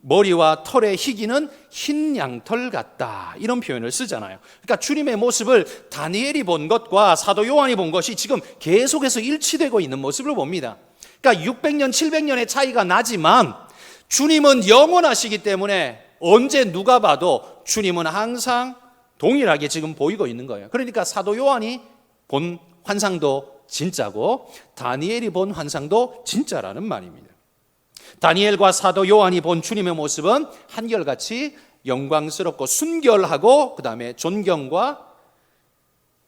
머리와 털의 희기는 흰 양털 같다, 이런 표현을 쓰잖아요. 그러니까 주님의 모습을 다니엘이 본 것과 사도 요한이 본 것이 지금 계속해서 일치되고 있는 모습을 봅니다. 그러니까 600년, 700년의 차이가 나지만 주님은 영원하시기 때문에 언제 누가 봐도 주님은 항상 동일하게 지금 보이고 있는 거예요. 그러니까 사도 요한이 본 환상도 진짜고 다니엘이 본 환상도 진짜라는 말입니다. 다니엘과 사도 요한이 본 주님의 모습은 한결같이 영광스럽고 순결하고 그 다음에 존경과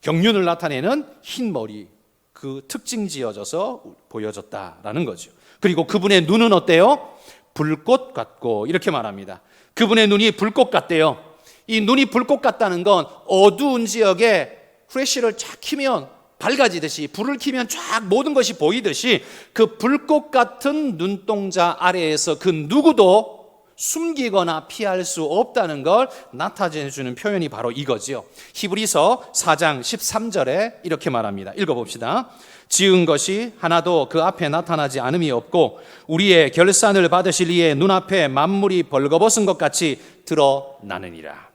경륜을 나타내는 흰 머리, 그 특징 지어져서 보여졌다라는 거죠. 그리고 그분의 눈은 어때요? 불꽃 같고, 이렇게 말합니다. 그분의 눈이 불꽃 같대요. 이 눈이 불꽃 같다는 건 어두운 지역에 후레쉬를 쫙 켜면 밝아지듯이, 불을 켜면 쫙 모든 것이 보이듯이 그 불꽃 같은 눈동자 아래에서 그 누구도 숨기거나 피할 수 없다는 걸 나타내주는 표현이 바로 이거지요. 히브리서 4장 13절에 이렇게 말합니다. 읽어봅시다. 지은 것이 하나도 그 앞에 나타나지 않음이 없고 우리의 결산을 받으실 이의 눈앞에 만물이 벌거벗은 것 같이 드러나느니라.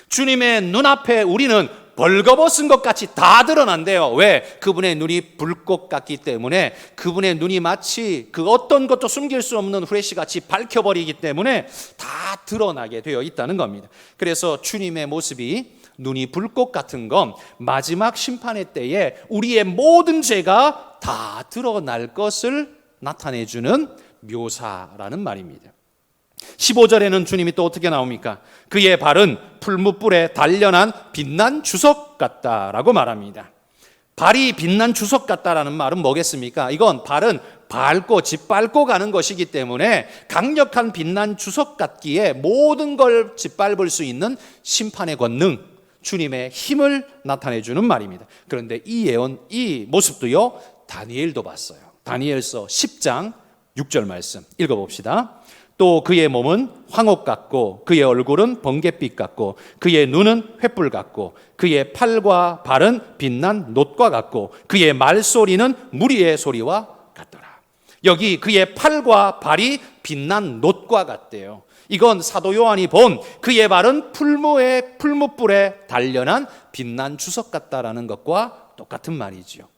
주님의 눈앞에 우리는 벌거벗은 것 같이 다 드러난대요. 왜? 그분의 눈이 불꽃 같기 때문에, 그분의 눈이 마치 그 어떤 것도 숨길 수 없는 후레쉬같이 밝혀버리기 때문에 다 드러나게 되어 있다는 겁니다. 그래서 주님의 모습이 눈이 불꽃 같은 건 마지막 심판의 때에 우리의 모든 죄가 다 드러날 것을 나타내주는 묘사라는 말입니다. 15절에는 주님이 또 어떻게 나옵니까? 그의 발은 풀무불에 단련한 빛난 주석 같다라고 말합니다. 발이 빛난 주석 같다라는 말은 뭐겠습니까? 이건 발은 밟고 짓밟고 가는 것이기 때문에 강력한 빛난 주석 같기에 모든 걸 짓밟을 수 있는 심판의 권능, 주님의 힘을 나타내주는 말입니다. 그런데 이 예언, 이 모습도요, 다니엘도 봤어요. 다니엘서 10장 6절 말씀 읽어봅시다. 또 그의 몸은 황옥 같고 그의 얼굴은 번갯빛 같고 그의 눈은 횃불 같고 그의 팔과 발은 빛난 놋과 같고 그의 말소리는 무리의 소리와 같더라. 여기 그의 팔과 발이 빛난 놋과 같대요. 이건 사도 요한이 본 그의 발은 풀무불에 단련한 빛난 주석 같다라는 것과 똑같은 말이지요.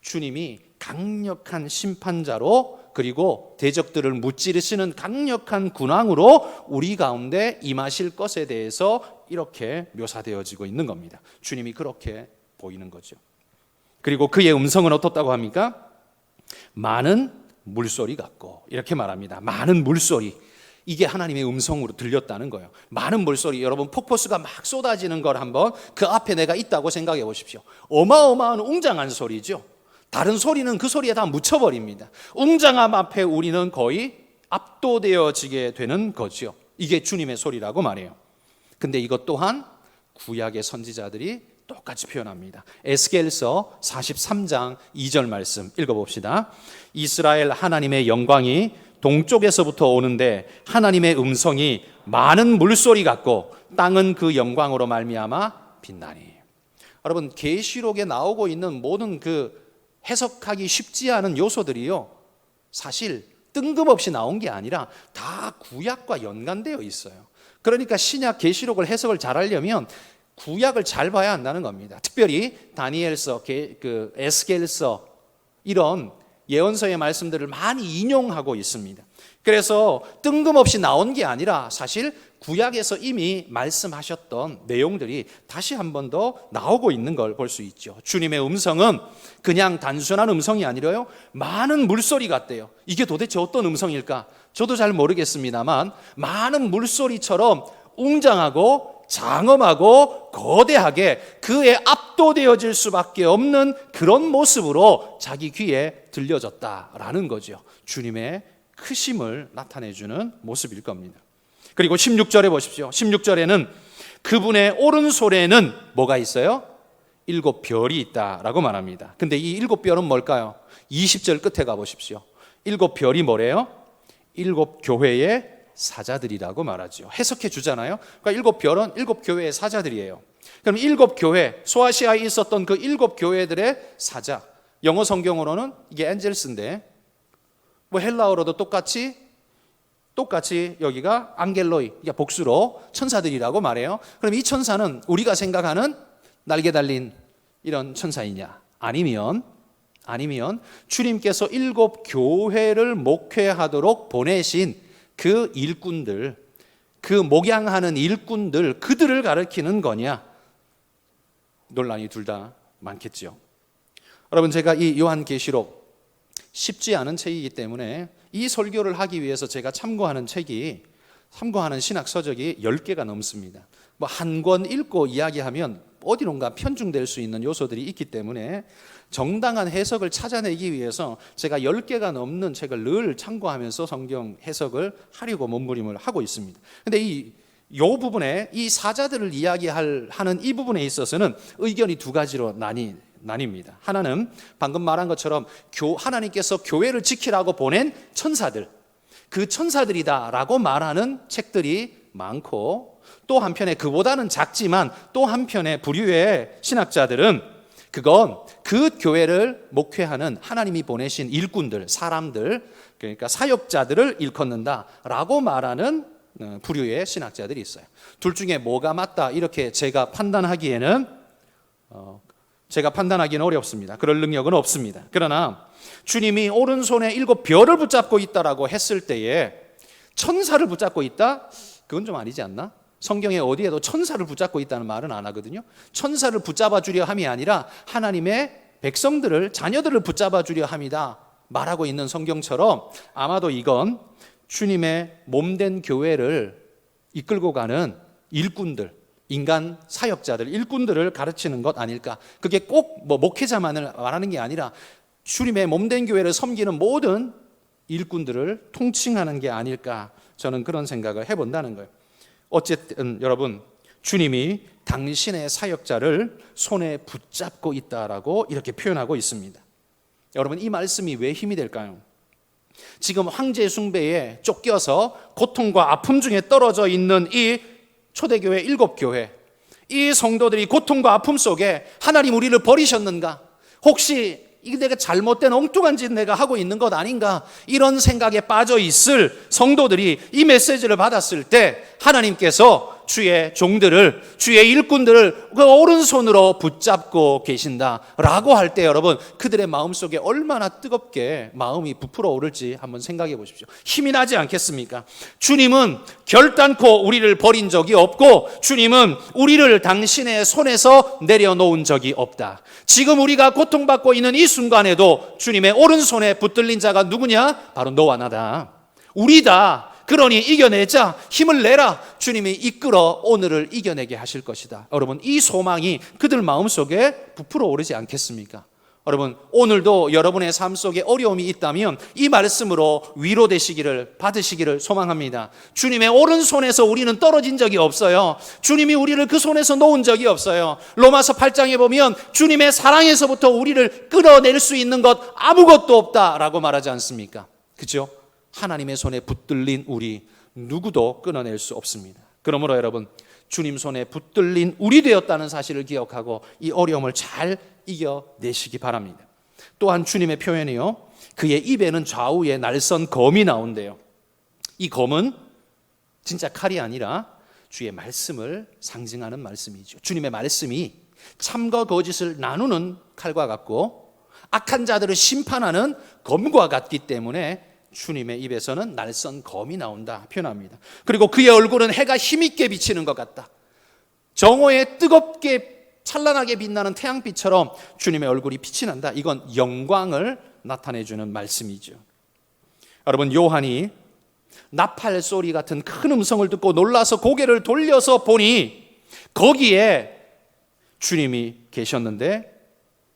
주님이 강력한 심판자로, 그리고 대적들을 무찌르시는 강력한 군왕으로 우리 가운데 임하실 것에 대해서 이렇게 묘사되어지고 있는 겁니다. 주님이 그렇게 보이는 거죠. 그리고 그의 음성은 어떻다고 합니까? 많은 물소리 같고, 이렇게 말합니다. 많은 물소리. 이게 하나님의 음성으로 들렸다는 거예요. 많은 물소리. 여러분, 폭포수가 막 쏟아지는 걸 한번 그 앞에 내가 있다고 생각해 보십시오. 어마어마한 웅장한 소리죠. 다른 소리는 그 소리에 다 묻혀버립니다. 웅장함 앞에 우리는 거의 압도되어지게 되는 거죠. 이게 주님의 소리라고 말해요. 근데 이것 또한 구약의 선지자들이 똑같이 표현합니다. 에스겔서 43장 2절 말씀 읽어봅시다. 이스라엘 하나님의 영광이 동쪽에서부터 오는데 하나님의 음성이 많은 물소리 같고 땅은 그 영광으로 말미암아 빛나니. 여러분, 계시록에 나오고 있는 모든 그 해석하기 쉽지 않은 요소들이요, 사실 뜬금없이 나온 게 아니라 다 구약과 연관되어 있어요. 그러니까 신약 계시록을 해석을 잘 하려면 구약을 잘 봐야 한다는 겁니다. 특별히 다니엘서, 에스겔서, 이런 예언서의 말씀들을 많이 인용하고 있습니다. 그래서 뜬금없이 나온 게 아니라 사실 구약에서 이미 말씀하셨던 내용들이 다시 한 번 더 나오고 있는 걸 볼 수 있죠. 주님의 음성은 그냥 단순한 음성이 아니라요, 많은 물소리 같대요. 이게 도대체 어떤 음성일까? 저도 잘 모르겠습니다만 많은 물소리처럼 웅장하고 장엄하고 거대하게 그에 압도되어질 수밖에 없는 그런 모습으로 자기 귀에 들려졌다라는 거죠. 주님의 크심을 나타내주는 모습일 겁니다. 그리고 16절에 보십시오. 16절에는 그분의 오른손에는 뭐가 있어요? 7별이 있다라고 말합니다. 근데 이 7별은 뭘까요? 20절 끝에 가보십시오. 7별이 뭐래요? 7교회의 사자들이라고 말하죠. 해석해 주잖아요. 그러니까 7별은 7교회의 사자들이에요. 그럼 7교회, 소아시아에 있었던 그 7교회들의 사자, 영어 성경으로는 이게 엔젤스인데 뭐 헬라어로도 똑같이 여기가 안겔로이, 복수로 천사들이라고 말해요. 그럼 이 천사는 우리가 생각하는 날개 달린 이런 천사이냐? 아니면 주님께서 7교회를 목회하도록 보내신 그 일꾼들, 그 목양하는 일꾼들, 그들을 가리키는 거냐? 논란이 둘 다 많겠죠. 여러분, 제가 이 요한계시록 쉽지 않은 책이기 때문에 이 설교를 하기 위해서 제가 참고하는 신학 서적이 10개가 넘습니다. 뭐 한 권 읽고 이야기하면 어디론가 편중될 수 있는 요소들이 있기 때문에 정당한 해석을 찾아내기 위해서 제가 10개가 넘는 책을 늘 참고하면서 성경 해석을 하려고 몸부림을 하고 있습니다. 근데 이 부분에 이 사자들을 이야기하는 이 부분에 있어서는 의견이 두 가지로 나뉩니다. 하나는 방금 말한 것처럼 하나님께서 교회를 지키라고 보낸 천사들, 그 천사들이다라고 말하는 책들이 많고, 또 한편에 그보다는 작지만 또 한편에 부류의 신학자들은 그건 그 교회를 목회하는 하나님이 보내신 일꾼들, 사람들, 그러니까 사역자들을 일컫는다라고 말하는 부류의 신학자들이 있어요. 둘 중에 뭐가 맞다 이렇게 제가 판단하기에는 어렵습니다. 그럴 능력은 없습니다. 그러나 주님이 오른손에 7별을 붙잡고 있다라고 했을 때에 천사를 붙잡고 있다? 그건 좀 아니지 않나? 성경에 어디에도 천사를 붙잡고 있다는 말은 안 하거든요. 천사를 붙잡아 주려 함이 아니라 하나님의 백성들을, 자녀들을 붙잡아 주려 함이다 말하고 있는 성경처럼 아마도 이건 주님의 몸된 교회를 이끌고 가는 일꾼들, 인간 사역자들, 일꾼들을 가르치는 것 아닐까. 그게 꼭 목회자만을 말하는 게 아니라 주님의 몸된 교회를 섬기는 모든 일꾼들을 통칭하는 게 아닐까. 저는 그런 생각을 해본다는 거예요. 어쨌든 여러분, 주님이 당신의 사역자를 손에 붙잡고 있다라고 이렇게 표현하고 있습니다. 여러분, 이 말씀이 왜 힘이 될까요? 지금 황제 숭배에 쫓겨서 고통과 아픔 중에 떨어져 있는 이 초대교회 7교회, 이 성도들이 고통과 아픔 속에 하나님 우리를 버리셨는가? 혹시 이게 내가 잘못된 엉뚱한 짓 내가 하고 있는 것 아닌가? 이런 생각에 빠져 있을 성도들이 이 메시지를 받았을 때 하나님께서 주의 종들을, 주의 일꾼들을 그 오른손으로 붙잡고 계신다라고 할 때 여러분, 그들의 마음속에 얼마나 뜨겁게 마음이 부풀어 오를지 한번 생각해 보십시오. 힘이 나지 않겠습니까? 주님은 결단코 우리를 버린 적이 없고, 주님은 우리를 당신의 손에서 내려놓은 적이 없다. 지금 우리가 고통받고 있는 이 순간에도 주님의 오른손에 붙들린 자가 누구냐? 바로 너와 나다. 우리다. 그러니 이겨내자, 힘을 내라. 주님이 이끌어 오늘을 이겨내게 하실 것이다. 여러분, 이 소망이 그들 마음속에 부풀어 오르지 않겠습니까? 여러분, 오늘도 여러분의 삶 속에 어려움이 있다면 이 말씀으로 위로되시기를 받으시기를 소망합니다. 주님의 오른손에서 우리는 떨어진 적이 없어요. 주님이 우리를 그 손에서 놓은 적이 없어요. 로마서 8장에 보면 주님의 사랑에서부터 우리를 끌어낼 수 있는 것 아무것도 없다라고 말하지 않습니까? 그렇죠? 하나님의 손에 붙들린 우리 누구도 끊어낼 수 없습니다. 그러므로 여러분, 주님 손에 붙들린 우리 되었다는 사실을 기억하고 이 어려움을 잘 이겨내시기 바랍니다. 또한 주님의 표현이요, 그의 입에는 좌우에 날선 검이 나온대요. 이 검은 진짜 칼이 아니라 주의 말씀을 상징하는 말씀이죠. 주님의 말씀이 참과 거짓을 나누는 칼과 같고 악한 자들을 심판하는 검과 같기 때문에 주님의 입에서는 날선 검이 나온다 표현합니다. 그리고 그의 얼굴은 해가 힘있게 비치는 것 같다. 정오에 뜨겁게 찬란하게 빛나는 태양빛처럼 주님의 얼굴이 빛이 난다. 이건 영광을 나타내주는 말씀이죠. 여러분, 요한이 나팔 소리 같은 큰 음성을 듣고 놀라서 고개를 돌려서 보니 거기에 주님이 계셨는데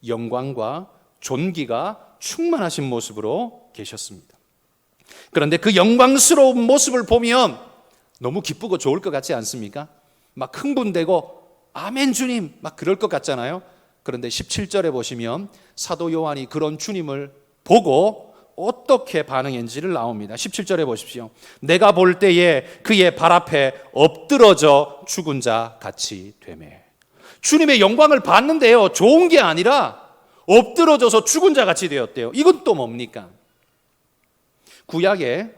영광과 존귀가 충만하신 모습으로 계셨습니다. 그런데 그 영광스러운 모습을 보면 너무 기쁘고 좋을 것 같지 않습니까? 막 흥분되고 아멘 주님 막 그럴 것 같잖아요. 그런데 17절에 보시면 사도 요한이 그런 주님을 보고 어떻게 반응했는지를 나옵니다. 17절에 보십시오. 내가 볼 때에 그의 발 앞에 엎드러져 죽은 자 같이 되매. 주님의 영광을 봤는데요, 좋은 게 아니라 엎드러져서 죽은 자 같이 되었대요. 이건 또 뭡니까? 구약에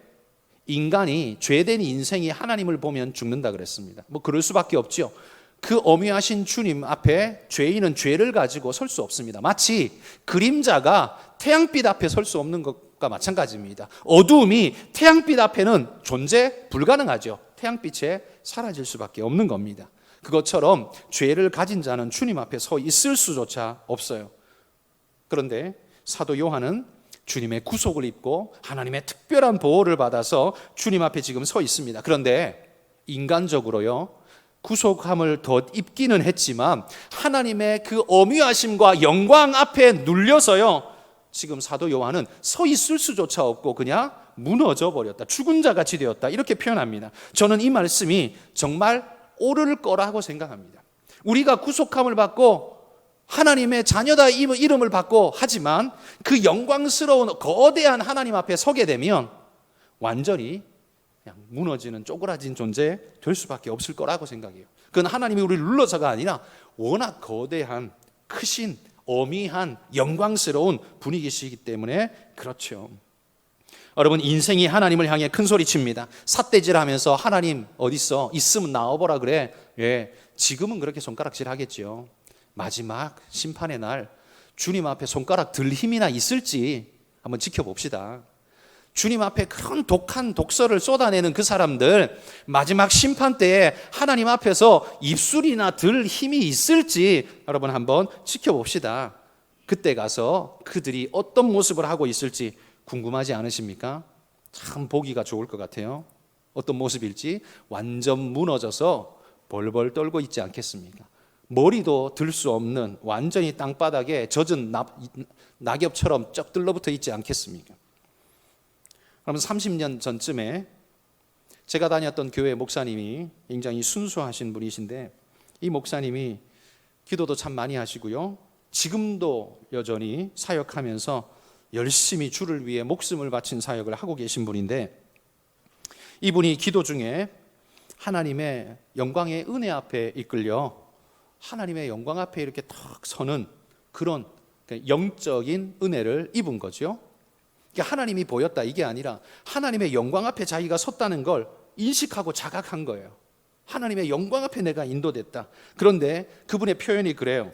인간이 죄된 인생이 하나님을 보면 죽는다 그랬습니다. 뭐 그럴 수밖에 없죠. 그 엄위하신 주님 앞에 죄인은 죄를 가지고 설 수 없습니다. 마치 그림자가 태양빛 앞에 설 수 없는 것과 마찬가지입니다. 어두움이 태양빛 앞에는 존재 불가능하죠. 태양빛에 사라질 수밖에 없는 겁니다. 그것처럼 죄를 가진 자는 주님 앞에 서 있을 수조차 없어요. 그런데 사도 요한은 주님의 구속을 입고 하나님의 특별한 보호를 받아서 주님 앞에 지금 서 있습니다. 그런데 인간적으로요, 구속함을 더 입기는 했지만 하나님의 그 엄위하심과 영광 앞에 눌려서요, 지금 사도 요한은 서 있을 수조차 없고 그냥 무너져 버렸다, 죽은 자 같이 되었다, 이렇게 표현합니다. 저는 이 말씀이 정말 옳을 거라고 생각합니다. 우리가 구속함을 받고 하나님의 자녀다 이름을 받고 하지만 그 영광스러운 거대한 하나님 앞에 서게 되면 완전히 그냥 무너지는 쪼그라진 존재 될 수밖에 없을 거라고 생각해요. 그건 하나님이 우리를 눌러서가 아니라 워낙 거대한, 크신, 어미한, 영광스러운 분이시기 때문에 그렇죠. 여러분, 인생이 하나님을 향해 큰 소리 칩니다. 삿대질하면서 하나님 어딨어? 있으면 나와보라 그래. 예, 지금은 그렇게 손가락질 하겠죠. 마지막 심판의 날 주님 앞에 손가락 들 힘이나 있을지 한번 지켜봅시다. 주님 앞에 그런 독한 독설을 쏟아내는 그 사람들, 마지막 심판 때에 하나님 앞에서 입술이나 들 힘이 있을지 여러분 한번 지켜봅시다. 그때 가서 그들이 어떤 모습을 하고 있을지 궁금하지 않으십니까? 참 보기가 좋을 것 같아요. 어떤 모습일지 완전 무너져서 벌벌 떨고 있지 않겠습니까? 머리도 들 수 없는 완전히 땅바닥에 젖은 낙엽처럼 쩍 들러붙어 있지 않겠습니까? 그러면 30년 전쯤에 제가 다녔던 교회 목사님이 굉장히 순수하신 분이신데, 이 목사님이 기도도 참 많이 하시고요, 지금도 여전히 사역하면서 열심히 주를 위해 목숨을 바친 사역을 하고 계신 분인데, 이분이 기도 중에 하나님의 영광의 은혜 앞에 이끌려 하나님의 영광 앞에 이렇게 탁 서는 그런 영적인 은혜를 입은 거죠. 하나님이 보였다 이게 아니라 하나님의 영광 앞에 자기가 섰다는 걸 인식하고 자각한 거예요. 하나님의 영광 앞에 내가 인도됐다. 그런데 그분의 표현이 그래요.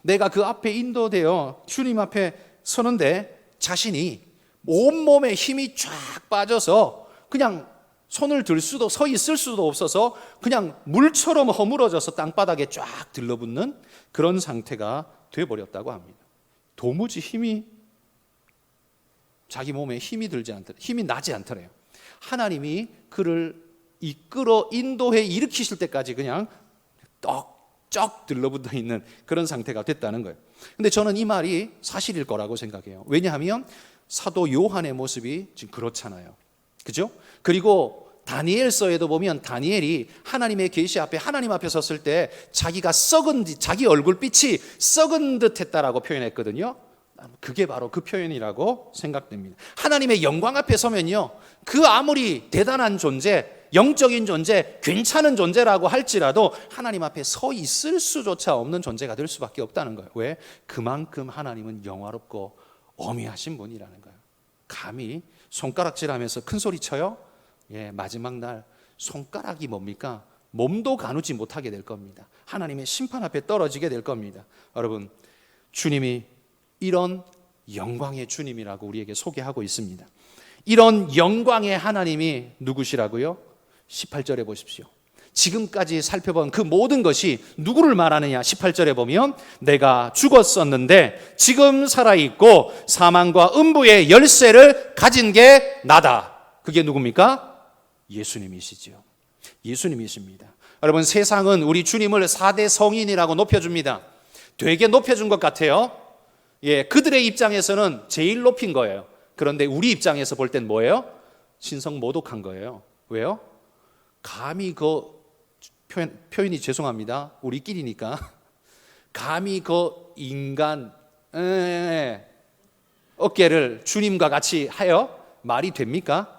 내가 그 앞에 인도되어 주님 앞에 서는데 자신이 온몸에 힘이 쫙 빠져서 그냥 손을 들 수도 서 있을 수도 없어서 그냥 물처럼 허물어져서 땅바닥에 쫙 들러붙는 그런 상태가 돼버렸다고 합니다. 도무지 자기 몸에 힘이 나지 않더래요. 하나님이 그를 이끌어 인도해 일으키실 때까지 그냥 떡쩍 들러붙어 있는 그런 상태가 됐다는 거예요. 근데 저는 이 말이 사실일 거라고 생각해요. 왜냐하면 사도 요한의 모습이 지금 그렇잖아요. 그죠? 그리고 다니엘서에도 보면 다니엘이 하나님의 계시 앞에 하나님 앞에 섰을 때 자기가 자기 얼굴빛이 썩은 듯 했다라고 표현했거든요. 그게 바로 그 표현이라고 생각됩니다. 하나님의 영광 앞에 서면요, 그 아무리 대단한 존재, 영적인 존재, 괜찮은 존재라고 할지라도 하나님 앞에 서 있을 수조차 없는 존재가 될 수밖에 없다는 거예요. 왜? 그만큼 하나님은 영화롭고 어미하신 분이라는 거예요. 감히 손가락질하면서 큰 소리 쳐요? 예, 마지막 날 손가락이 뭡니까? 몸도 가누지 못하게 될 겁니다. 하나님의 심판 앞에 떨어지게 될 겁니다. 여러분, 주님이 이런 영광의 주님이라고 우리에게 소개하고 있습니다. 이런 영광의 하나님이 누구시라고요? 18절에 보십시오. 지금까지 살펴본 그 모든 것이 누구를 말하느냐? 18절에 보면 내가 죽었었는데 지금 살아있고 사망과 음부의 열쇠를 가진 게 나다. 그게 누굽니까? 예수님이시죠. 예수님이십니다. 여러분, 세상은 우리 주님을 4대 성인이라고 높여줍니다. 되게 높여준 것 같아요. 예, 그들의 입장에서는 제일 높인 거예요. 그런데 우리 입장에서 볼 땐 뭐예요? 신성모독한 거예요. 왜요? 감히 그 표현이 죄송합니다. 우리끼리니까. 감히 그 인간 어깨를 주님과 같이 하여 말이 됩니까?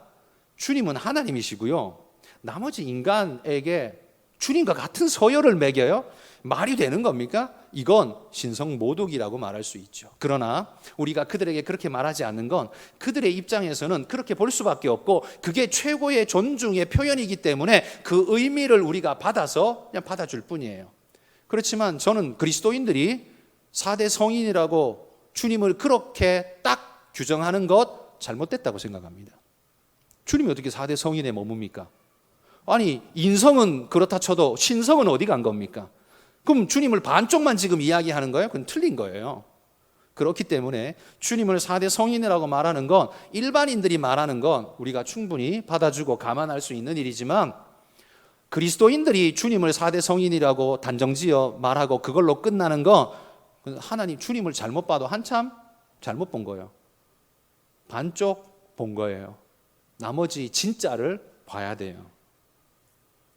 주님은 하나님이시고요, 나머지 인간에게 주님과 같은 서열을 매겨요? 말이 되는 겁니까? 이건 신성모독이라고 말할 수 있죠. 그러나 우리가 그들에게 그렇게 말하지 않는 건 그들의 입장에서는 그렇게 볼 수밖에 없고 그게 최고의 존중의 표현이기 때문에 그 의미를 우리가 받아서 그냥 받아줄 뿐이에요. 그렇지만 저는 그리스도인들이 4대 성인이라고 주님을 그렇게 딱 규정하는 것 잘못됐다고 생각합니다. 주님이 어떻게 4대 성인에 머뭅니까? 아니, 인성은 그렇다 쳐도 신성은 어디 간 겁니까? 그럼 주님을 반쪽만 지금 이야기하는 거예요? 그건 틀린 거예요. 그렇기 때문에 주님을 4대 성인이라고 말하는 건, 일반인들이 말하는 건 우리가 충분히 받아주고 감안할 수 있는 일이지만, 그리스도인들이 주님을 4대 성인이라고 단정지어 말하고 그걸로 끝나는 건 하나님 주님을 잘못 봐도 한참 잘못 본 거예요. 반쪽 본 거예요. 나머지 진짜를 봐야 돼요.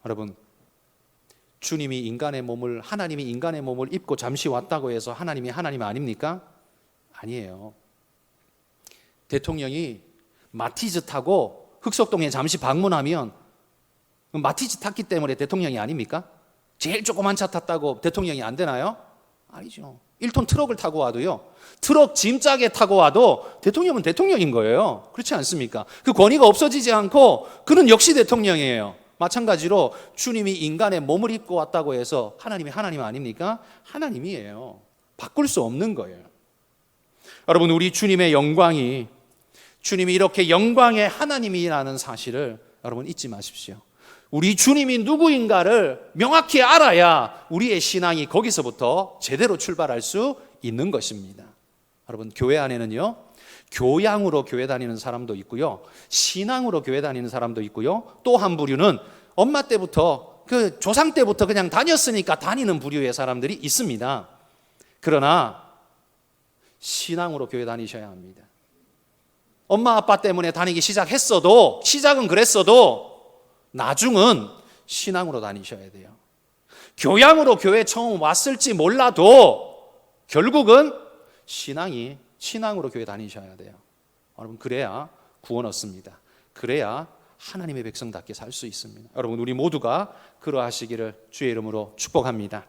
여러분, 주님이 인간의 몸을, 하나님이 인간의 몸을 입고 잠시 왔다고 해서 하나님이 하나님 아닙니까? 아니에요. 대통령이 마티즈 타고 흑석동에 잠시 방문하면 마티즈 탔기 때문에 대통령이 아닙니까? 제일 조그만 차 탔다고 대통령이 안 되나요? 아니죠. 1톤 트럭을 타고 와도요, 트럭 짐짝에 타고 와도 대통령은 대통령인 거예요. 그렇지 않습니까? 그 권위가 없어지지 않고 그는 역시 대통령이에요. 마찬가지로 주님이 인간의 몸을 입고 왔다고 해서 하나님이 하나님 아닙니까? 하나님이에요. 바꿀 수 없는 거예요. 여러분, 우리 주님의 영광이, 주님이 이렇게 영광의 하나님이라는 사실을 여러분 잊지 마십시오. 우리 주님이 누구인가를 명확히 알아야 우리의 신앙이 거기서부터 제대로 출발할 수 있는 것입니다. 여러분, 교회 안에는요, 교양으로 교회 다니는 사람도 있고요, 신앙으로 교회 다니는 사람도 있고요, 또 한 부류는 엄마 때부터, 그 조상 때부터 그냥 다녔으니까 다니는 부류의 사람들이 있습니다. 그러나 신앙으로 교회 다니셔야 합니다. 엄마 아빠 때문에 다니기 시작했어도, 시작은 그랬어도 나중은 신앙으로 다니셔야 돼요. 교양으로 교회 처음 왔을지 몰라도 결국은 신앙으로 교회 다니셔야 돼요. 여러분, 그래야 구원 얻습니다. 그래야 하나님의 백성답게 살 수 있습니다. 여러분, 우리 모두가 그러하시기를 주의 이름으로 축복합니다.